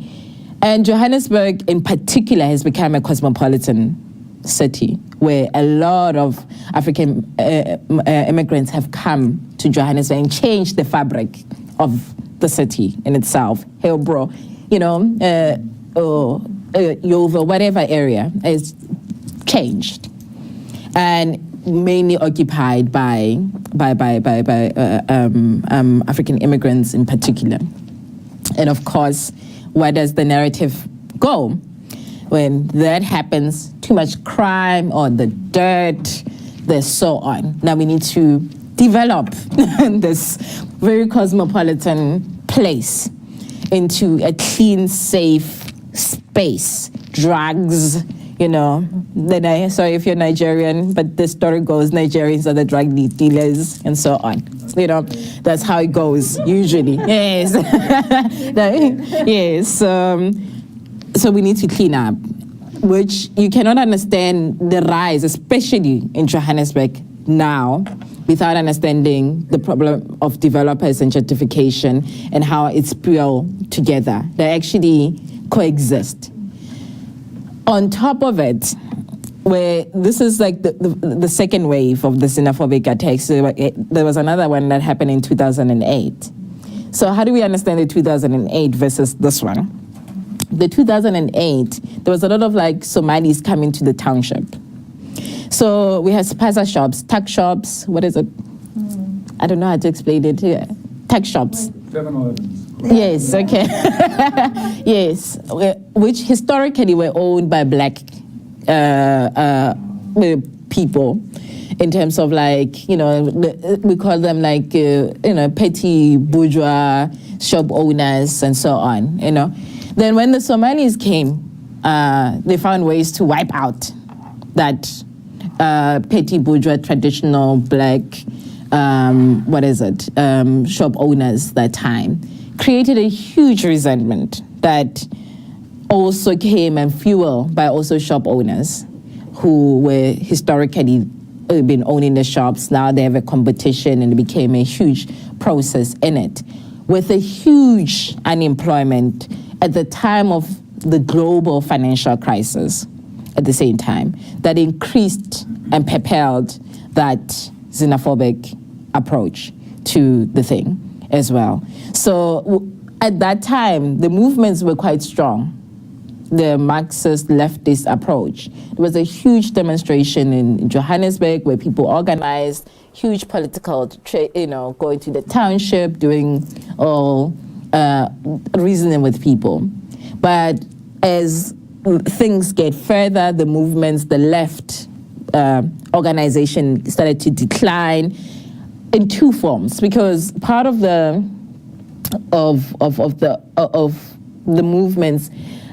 and Johannesburg in particular has become a cosmopolitan city where a lot of African immigrants have come to Johannesburg and changed the fabric of the city in itself. Hillbrow, you know. Yeovil, whatever area, is changed, and mainly occupied by African immigrants in particular. And of course, where does the narrative go? When that happens, too much crime or the dirt, there's so on. Now we need to develop this very cosmopolitan place into a clean, safe space. Drugs, sorry if you're Nigerian, but the story goes Nigerians are the drug dealers and so on. That's how it goes usually. Yes. Yes. So we need to clean up, which you cannot understand the rise, especially in Johannesburg now, without understanding the problem of developers and gentrification and how it's built together. They actually coexist. On top of it, where this is like the second wave of the xenophobic attacks, there was another one that happened in 2008. So how do we understand the 2008 versus this one? The 2008, there was a lot of like Somalis coming to the township. So we have spaza shops, tuck shops, what is it? I don't know how to explain it here. Tuck shops. Yes, okay. Yes, which historically were owned by black people, in terms of like, we call them like, petty bourgeois shop owners and so on, Then when the Somalis came, they found ways to wipe out that petty bourgeois traditional black, shop owners that time. Created a huge resentment that also came and fueled by also shop owners who were historically been owning the shops. Now they have a competition, and it became a huge process in it, with a huge unemployment at the time of the global financial crisis at the same time, that increased and propelled that xenophobic approach to the thing as well. So at that time, the movements were quite strong. The Marxist leftist approach. There was a huge demonstration in Johannesburg where people organized, huge political, going to the township, doing all reasoning with people. But as things get further, the movements, the left organization started to decline in two forms, because part of the movements,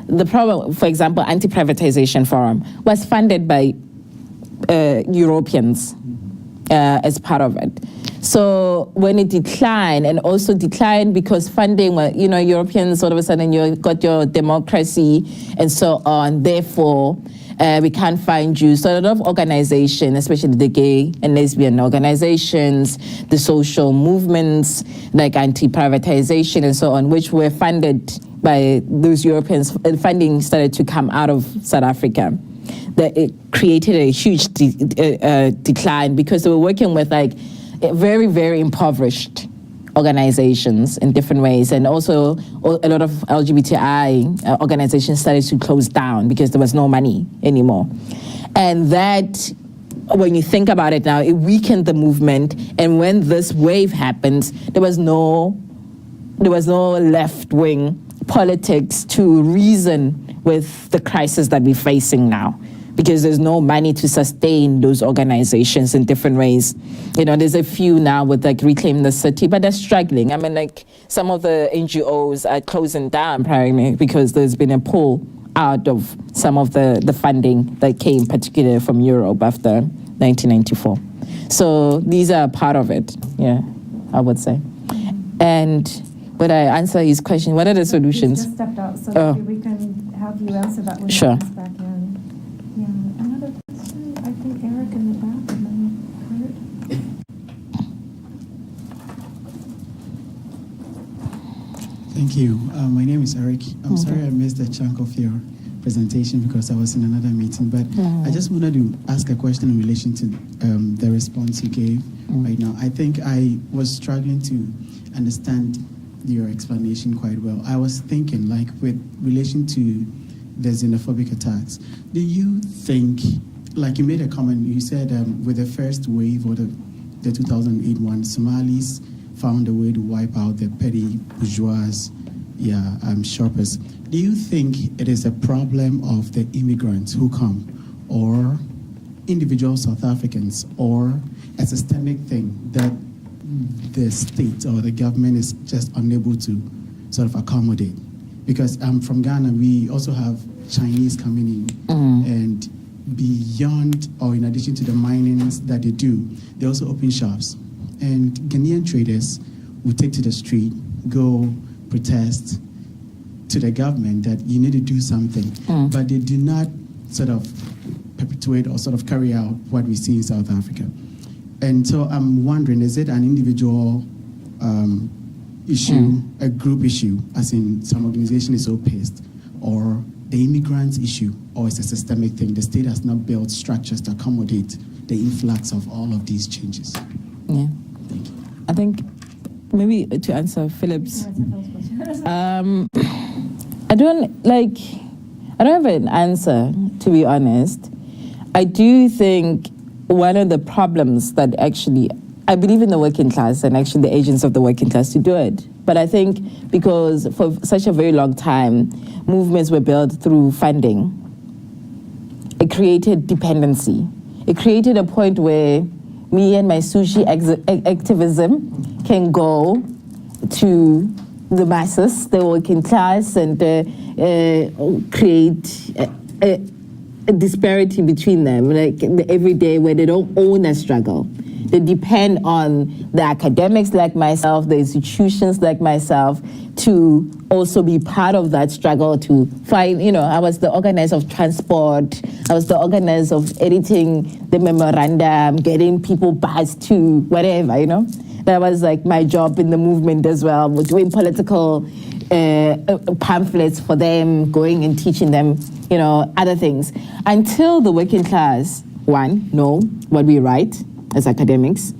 the problem, for example, anti-privatization forum was funded by Europeans as part of it. So when it declined, and also declined because funding, Europeans, all of a sudden you got your democracy and so on, therefore we can't find you. So a lot of organizations, especially the gay and lesbian organizations, the social movements like anti-privatization and so on, which were funded by those Europeans, funding started to come out of South Africa. That it created a huge decline because they were working with like very, very impoverished organizations in different ways. And also a lot of LGBTI organizations started to close down because there was no money anymore. And that, when you think about it now, it weakened the movement. And when this wave happened, there was no left-wing politics to reason with the crisis that we're facing now, because there's no money to sustain those organizations in different ways. There's a few now with like Reclaim the City, but they're struggling. I mean, like some of the NGOs are closing down primarily because there's been a pull out of some of the funding that came particularly from Europe after 1994. So these are part of it, yeah, I would say. And would I answer his question? What are the solutions? He's just stepped out, so maybe we can have you answer that when he Sure. comes back in. Yeah, another question. I think Eric in the back, and then Kurt. Thank you. My name is Eric. I'm sorry I missed a chunk of your presentation because I was in another meeting, but I just wanted to ask a question in relation to the response you gave right now. I think I was struggling to understand your explanation quite well. I was thinking, like, with relation to the xenophobic attacks, do you think, like you made a comment, you said with the first wave or the 2008 one, Somalis found a way to wipe out the petty bourgeois shoppers. Do you think it is a problem of the immigrants who come, or individual South Africans or a systemic thing that the state or the government is just unable to sort of accommodate? Because from Ghana, we also have Chinese coming in, and beyond or in addition to the minings that they do, they also open shops. And Ghanaian traders will take to the street, go protest to the government that you need to do something, but they do not sort of perpetuate or sort of carry out what we see in South Africa. And so I'm wondering, is it an individual issue, a group issue, as in some organization is so pissed, or the immigrants issue, or it's a systemic thing? The state has not built structures to accommodate the influx of all of these changes. Yeah. Thank you. I think maybe to answer Philip's, I don't have an answer, to be honest. I do think one of the problems that actually, I believe in the working class and actually the agents of the working class to do it. But I think because for such a very long time, movements were built through funding. It created dependency. It created a point where me and my sushi activism can go to the masses, the working class, and create a disparity between them, like the everyday where they don't own a struggle. They depend on the academics like myself, the institutions like myself, to also be part of that struggle to find, I was the organizer of transport, I was the organizer of editing the memorandum, getting people buzzed to whatever, That was like my job in the movement as well, doing political pamphlets for them, going and teaching them, other things. Until the working class, one, know what we write as academics,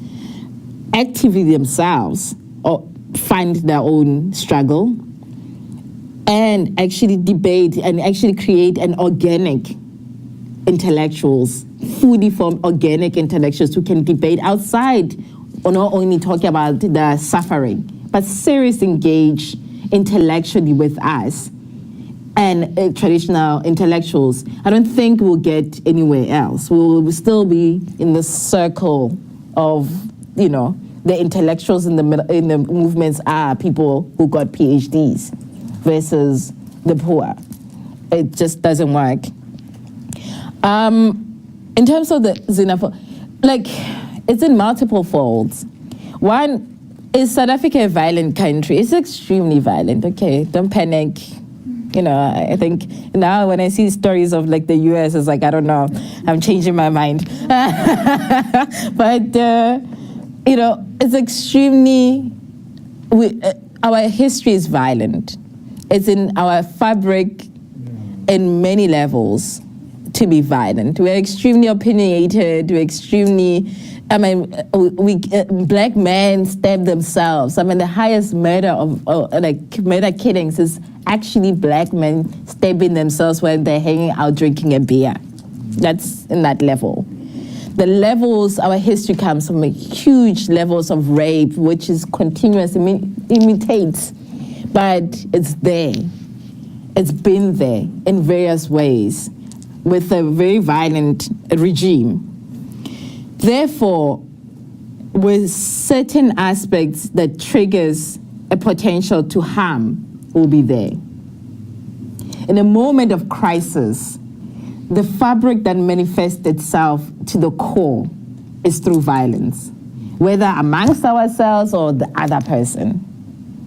actively themselves or fund their own struggle, and actually debate and actually create an organic intellectuals, fully formed organic intellectuals who can debate outside or not only talking about the suffering, but seriously engage intellectually with us and traditional intellectuals. I don't think we'll get anywhere else. We'll still be in the circle of, the intellectuals in the movements are people who got PhDs versus the poor. It just doesn't work. In terms of the xenophobia, it's in multiple folds. One, is South Africa a violent country? It's extremely violent, okay? Don't panic. I think now when I see stories of the US, it's like, I don't know, I'm changing my mind. But, it's extremely, our history is violent. It's in our fabric in many levels to be violent. We're extremely opinionated, we're extremely, black men stab themselves. The highest murder murder killings is actually black men stabbing themselves when they're hanging out drinking a beer. That's in that level. The levels, our history comes from huge levels of rape, which is continuous, imitates, but it's there. It's been there in various ways with a very violent regime. Therefore, with certain aspects that triggers a potential to harm will be there. In a moment of crisis, the fabric that manifests itself to the core is through violence, whether amongst ourselves or the other person.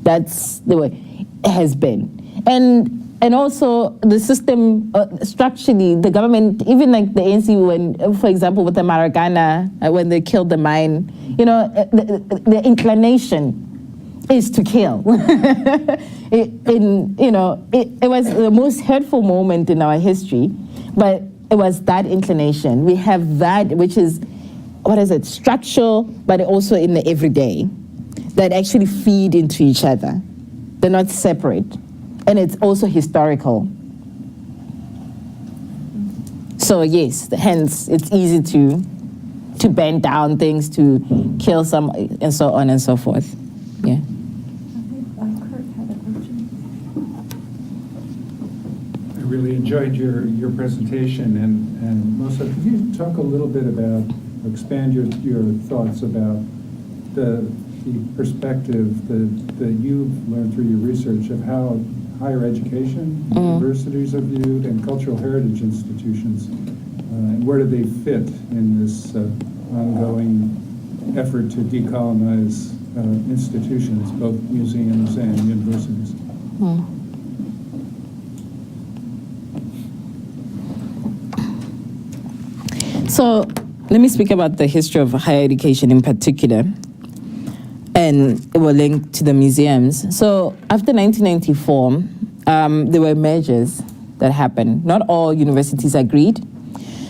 That's the way it has been. And also the system, structurally, the government, even like the ANC, when, for example, with the Maragana, when they killed the mine, the inclination is to kill. It was the most hurtful moment in our history, but it was that inclination. We have that, which is, structural, but also in the everyday, that actually feed into each other. They're not separate. And it's also historical. So yes, hence it's easy to bend down things, to kill some, and so on and so forth. Yeah. Kurt had a question. I really enjoyed your presentation, and Mosa, could you talk a little bit about, expand your thoughts about the perspective that you've learned through your research of how higher education, universities are viewed, and cultural heritage institutions, and where do they fit in this ongoing effort to decolonize institutions, both museums and universities? So let me speak about the history of higher education in particular, and it will link to the museums. So after 1994, there were mergers that happened. Not all universities agreed.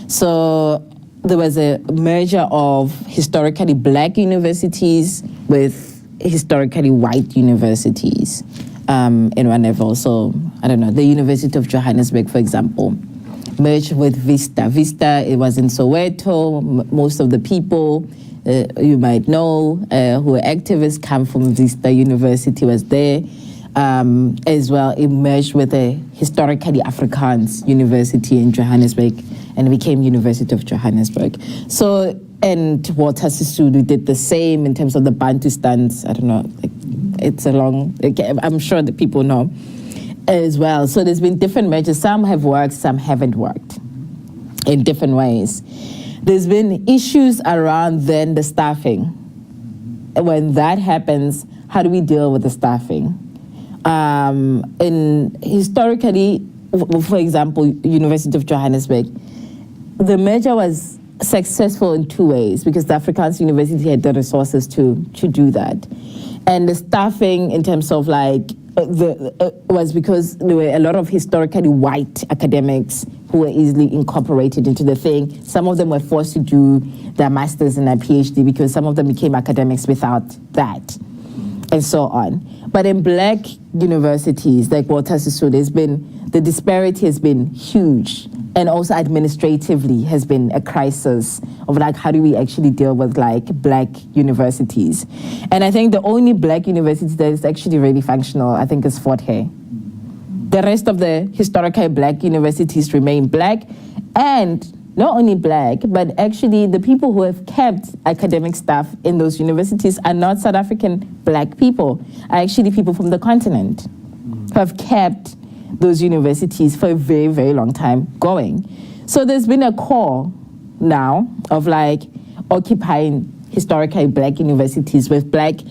So there was a merger of historically black universities with historically white universities in one level. So, I don't know, the University of Johannesburg, for example, merged with Vista. Vista, it was in Soweto. Most of the people you might know who are activists come from Vista University, was there. As well, it merged with a historically Afrikaans university in Johannesburg and became University of Johannesburg. So, and Walter Sisulu did the same in terms of the Bantustans. I don't know, it's a long, I'm sure that people know as well. So there's been different mergers. Some have worked, some haven't worked in different ways. There's been issues around then the staffing. When that happens, how do we deal with the staffing? Historically, for example, University of Johannesburg, the merger was successful in two ways because the Afrikaans University had the resources to do that. And the staffing in terms of like, was because there were a lot of historically white academics who were easily incorporated into the thing. Some of them were forced to do their masters and their PhD because some of them became academics without that, and so on. But in black universities, like Walter Sisulu, the disparity has been huge, and also administratively has been a crisis of like, how do we actually deal with like black universities? And I think the only black university that is actually really functional, I think, is Fort Hare. The rest of the historically black universities remain black, and not only black, but actually the people who have kept academic staff in those universities are not South African black people, are actually people from the continent who have kept those universities for a very, very long time going. So there's been a call now of like occupying historically black universities with black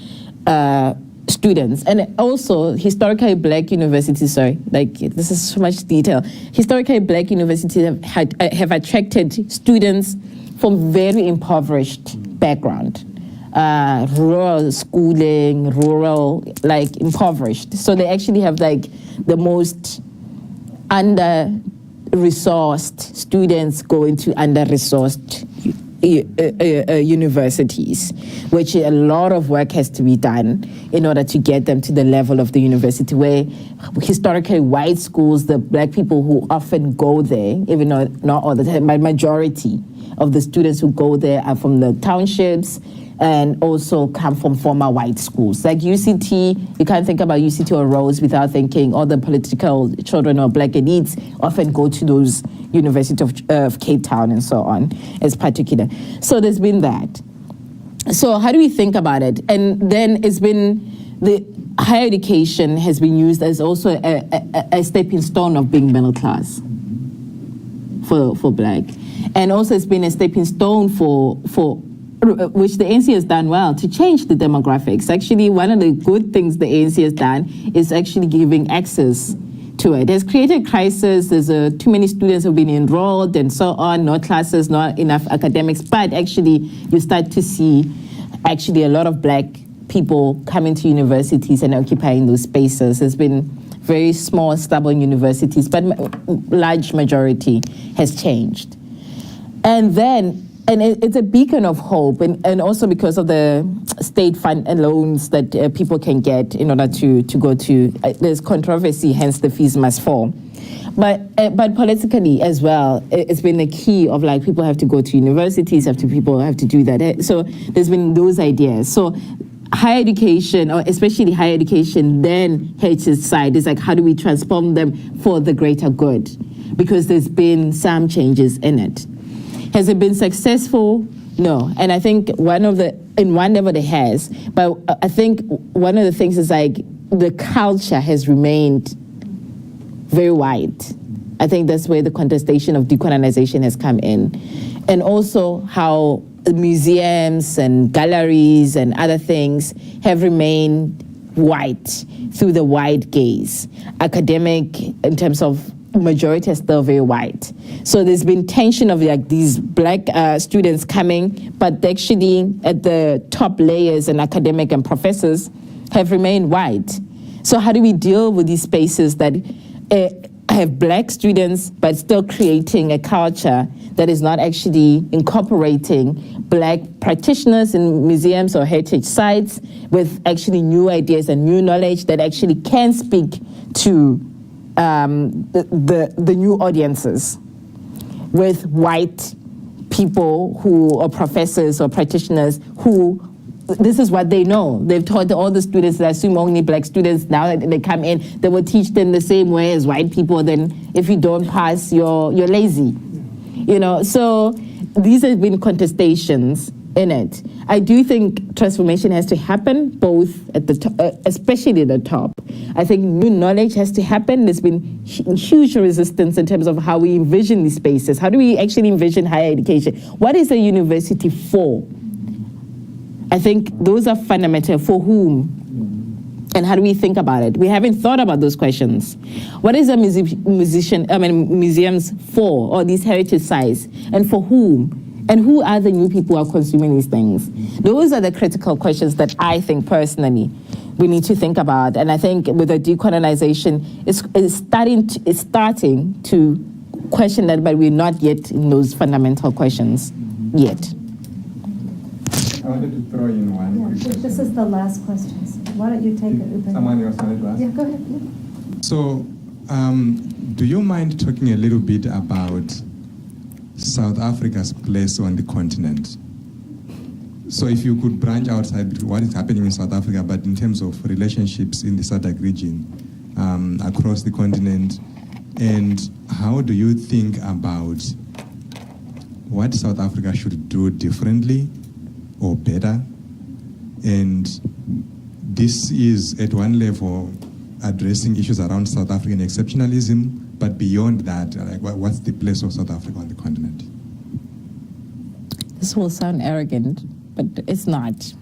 students, and also historically black universities, this is so much detail. Historically black universities have attracted students from very impoverished background, rural schooling, impoverished. So they actually have like the most under-resourced students going to under-resourced universities, which a lot of work has to be done in order to get them to the level of the university, where historically white schools, the black people who often go there, even though not all the time, but majority of the students who go there are from the townships and also come from former white schools. Like UCT, you can't think about UCT or Rhodes without thinking all the political children or black elites often go to those University of Cape Town and so on as particular. So there's been that. So how do we think about it? And then it's been, the higher education has been used as also a stepping stone of being middle class for black. And also it's been a stepping stone for which the ANC has done well to change the demographics. Actually, one of the good things the ANC has done is actually giving access to it. It has created crisis. There's too many students who have been enrolled and so on, no classes, not enough academics, but actually you start to see actually a lot of black people coming to universities and occupying those spaces. There's been very small, stubborn universities, but large majority has changed. And then, it's a beacon of hope, and also because of the state fund and loans that people can get in order to go to, there's controversy, hence the fees must fall. But politically as well, it's been the key of like people have to go to universities, people have to do that. So there's been those ideas. So higher education, or especially higher education, then H's side is like, how do we transform them for the greater good? because there's been some changes in it. Has it been successful? No. And I think in one level it has, but I think one of the things is like the culture has remained very wide. I think that's where the contestation of decolonization has come in. And also how museums and galleries and other things have remained white through the white gaze. Academic, in terms of majority, is still very white. So there's been tension of like these black students coming, but actually at the top layers and academic and professors have remained white. So how do we deal with these spaces that have black students, but still creating a culture that is not actually incorporating black practitioners in museums or heritage sites with actually new ideas and new knowledge that actually can speak to the new audiences with white people or professors or practitioners who this is what they know. They've taught all the students, I assume only black students, now that they come in, they will teach them the same way as white people. Then if you don't pass, you're lazy. So these have been contestations in it. I do think transformation has to happen both at the top, especially at the top. I think new knowledge has to happen. There's been huge resistance in terms of how we envision these spaces. How do we actually envision higher education? What is a university for? I think those are fundamental. For whom? And how do we think about it? We haven't thought about those questions. What is a museums for, or these heritage sites, and for whom? And who are the new people who are consuming these things? Those are the critical questions that I think personally we need to think about. And I think with the decolonization, it's starting to question that, but we're not yet in those fundamental questions yet. I wanted to throw in one quick question. This is the last question. So why don't you take it, Ubuntu? Someone else wanted to ask? Yeah, go ahead. Yeah. So, do you mind talking a little bit about South Africa's place on the continent? So if you could branch outside what is happening in South Africa, but in terms of relationships in the SADC region, across the continent, and how do you think about what South Africa should do differently or better? And this is at one level addressing issues around South African exceptionalism, but beyond that, like what's the place of South Africa on the continent? This will sound arrogant, but it's not.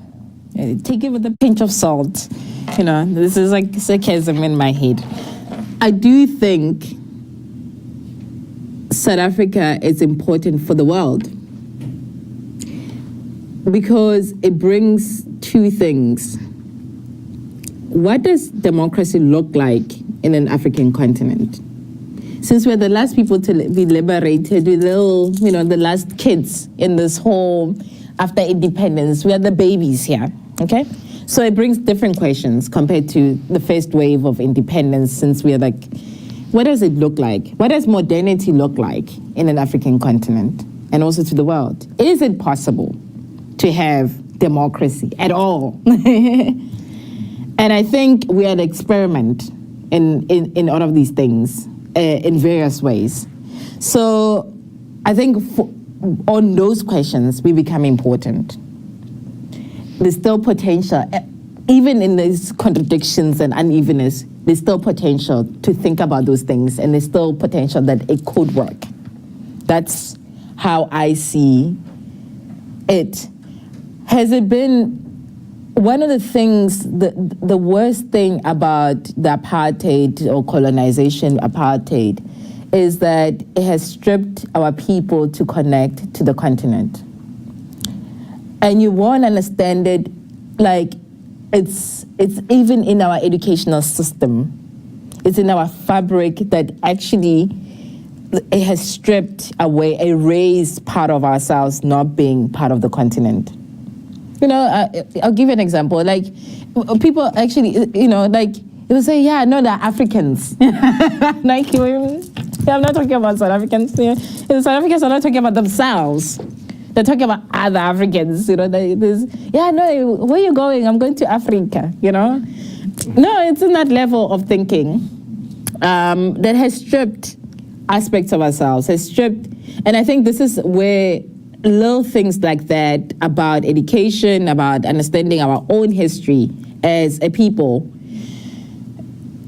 Take it with a pinch of salt. This is like sarcasm in my head. I do think South Africa is important for the world because it brings two things. What does democracy look like in an African continent? Since we're the last people to be liberated, we're the last kids in this whole, after independence, we are the babies here, okay? So it brings different questions compared to the first wave of independence, since we're like, what does it look like? What does modernity look like in an African continent and also to the world? Is it possible to have democracy at all? And I think we are an experiment in all of these things in various ways. So I think on those questions, we become important. There's still potential, even in these contradictions and unevenness, there's still potential to think about those things, and there's still potential that it could work. That's how I see it. Has it been one of the things, the worst thing about the apartheid or colonization apartheid is that it has stripped our people to connect to the continent. And you won't understand it, like it's even in our educational system. It's in our fabric that actually it has stripped away, erased part of ourselves not being part of the continent. I'll give you an example. Like, people actually, they will say, yeah, no, they're Africans. Like, I'm not talking about South Africans. South Africans are not talking about themselves. They're talking about other Africans. Where are you going? I'm going to Africa, No, it's in that level of thinking that has stripped aspects of ourselves, has stripped, and I think this is where little things like that about education, about understanding our own history as a people,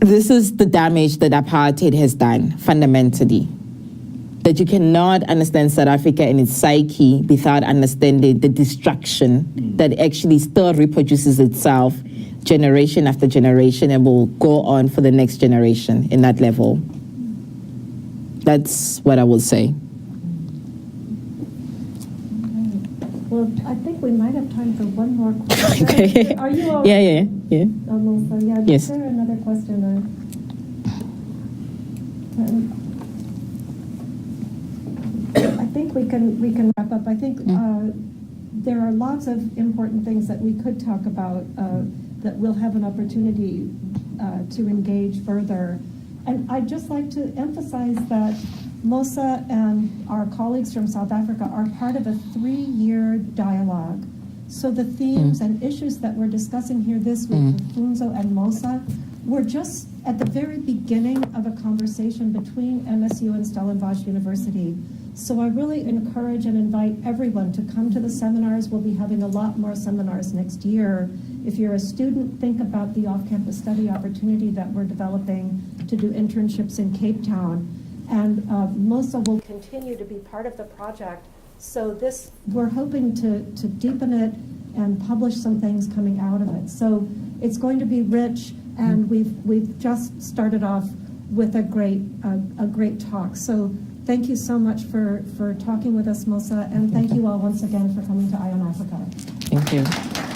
this is the damage that apartheid has done fundamentally. That you cannot understand South Africa and its psyche without understanding the destruction that actually still reproduces itself generation after generation and will go on for the next generation in that level. That's what I will say. Well, I think we might have time for one more question. Okay. Are you all? Yeah. Mosa, yeah. Yes. Is there another question? I think we can wrap up. I think there are lots of important things that we could talk about that we'll have an opportunity to engage further. And I'd just like to emphasize that Mosa and our colleagues from South Africa are part of a 3-year dialogue. So the themes and issues that we're discussing here this week with Funzo and Mosa, we're just at the very beginning of a conversation between MSU and Stellenbosch University. So I really encourage and invite everyone to come to the seminars. We'll be having a lot more seminars next year. If you're a student, think about the off-campus study opportunity that we're developing to do internships in Cape Town. And Mosa will continue to be part of the project. So this, we're hoping to deepen it and publish some things coming out of it. So it's going to be rich, and we've just started off with a great talk. So thank you so much for talking with us, Mosa, and thank you all once again for coming to Ion Africa. Thank you.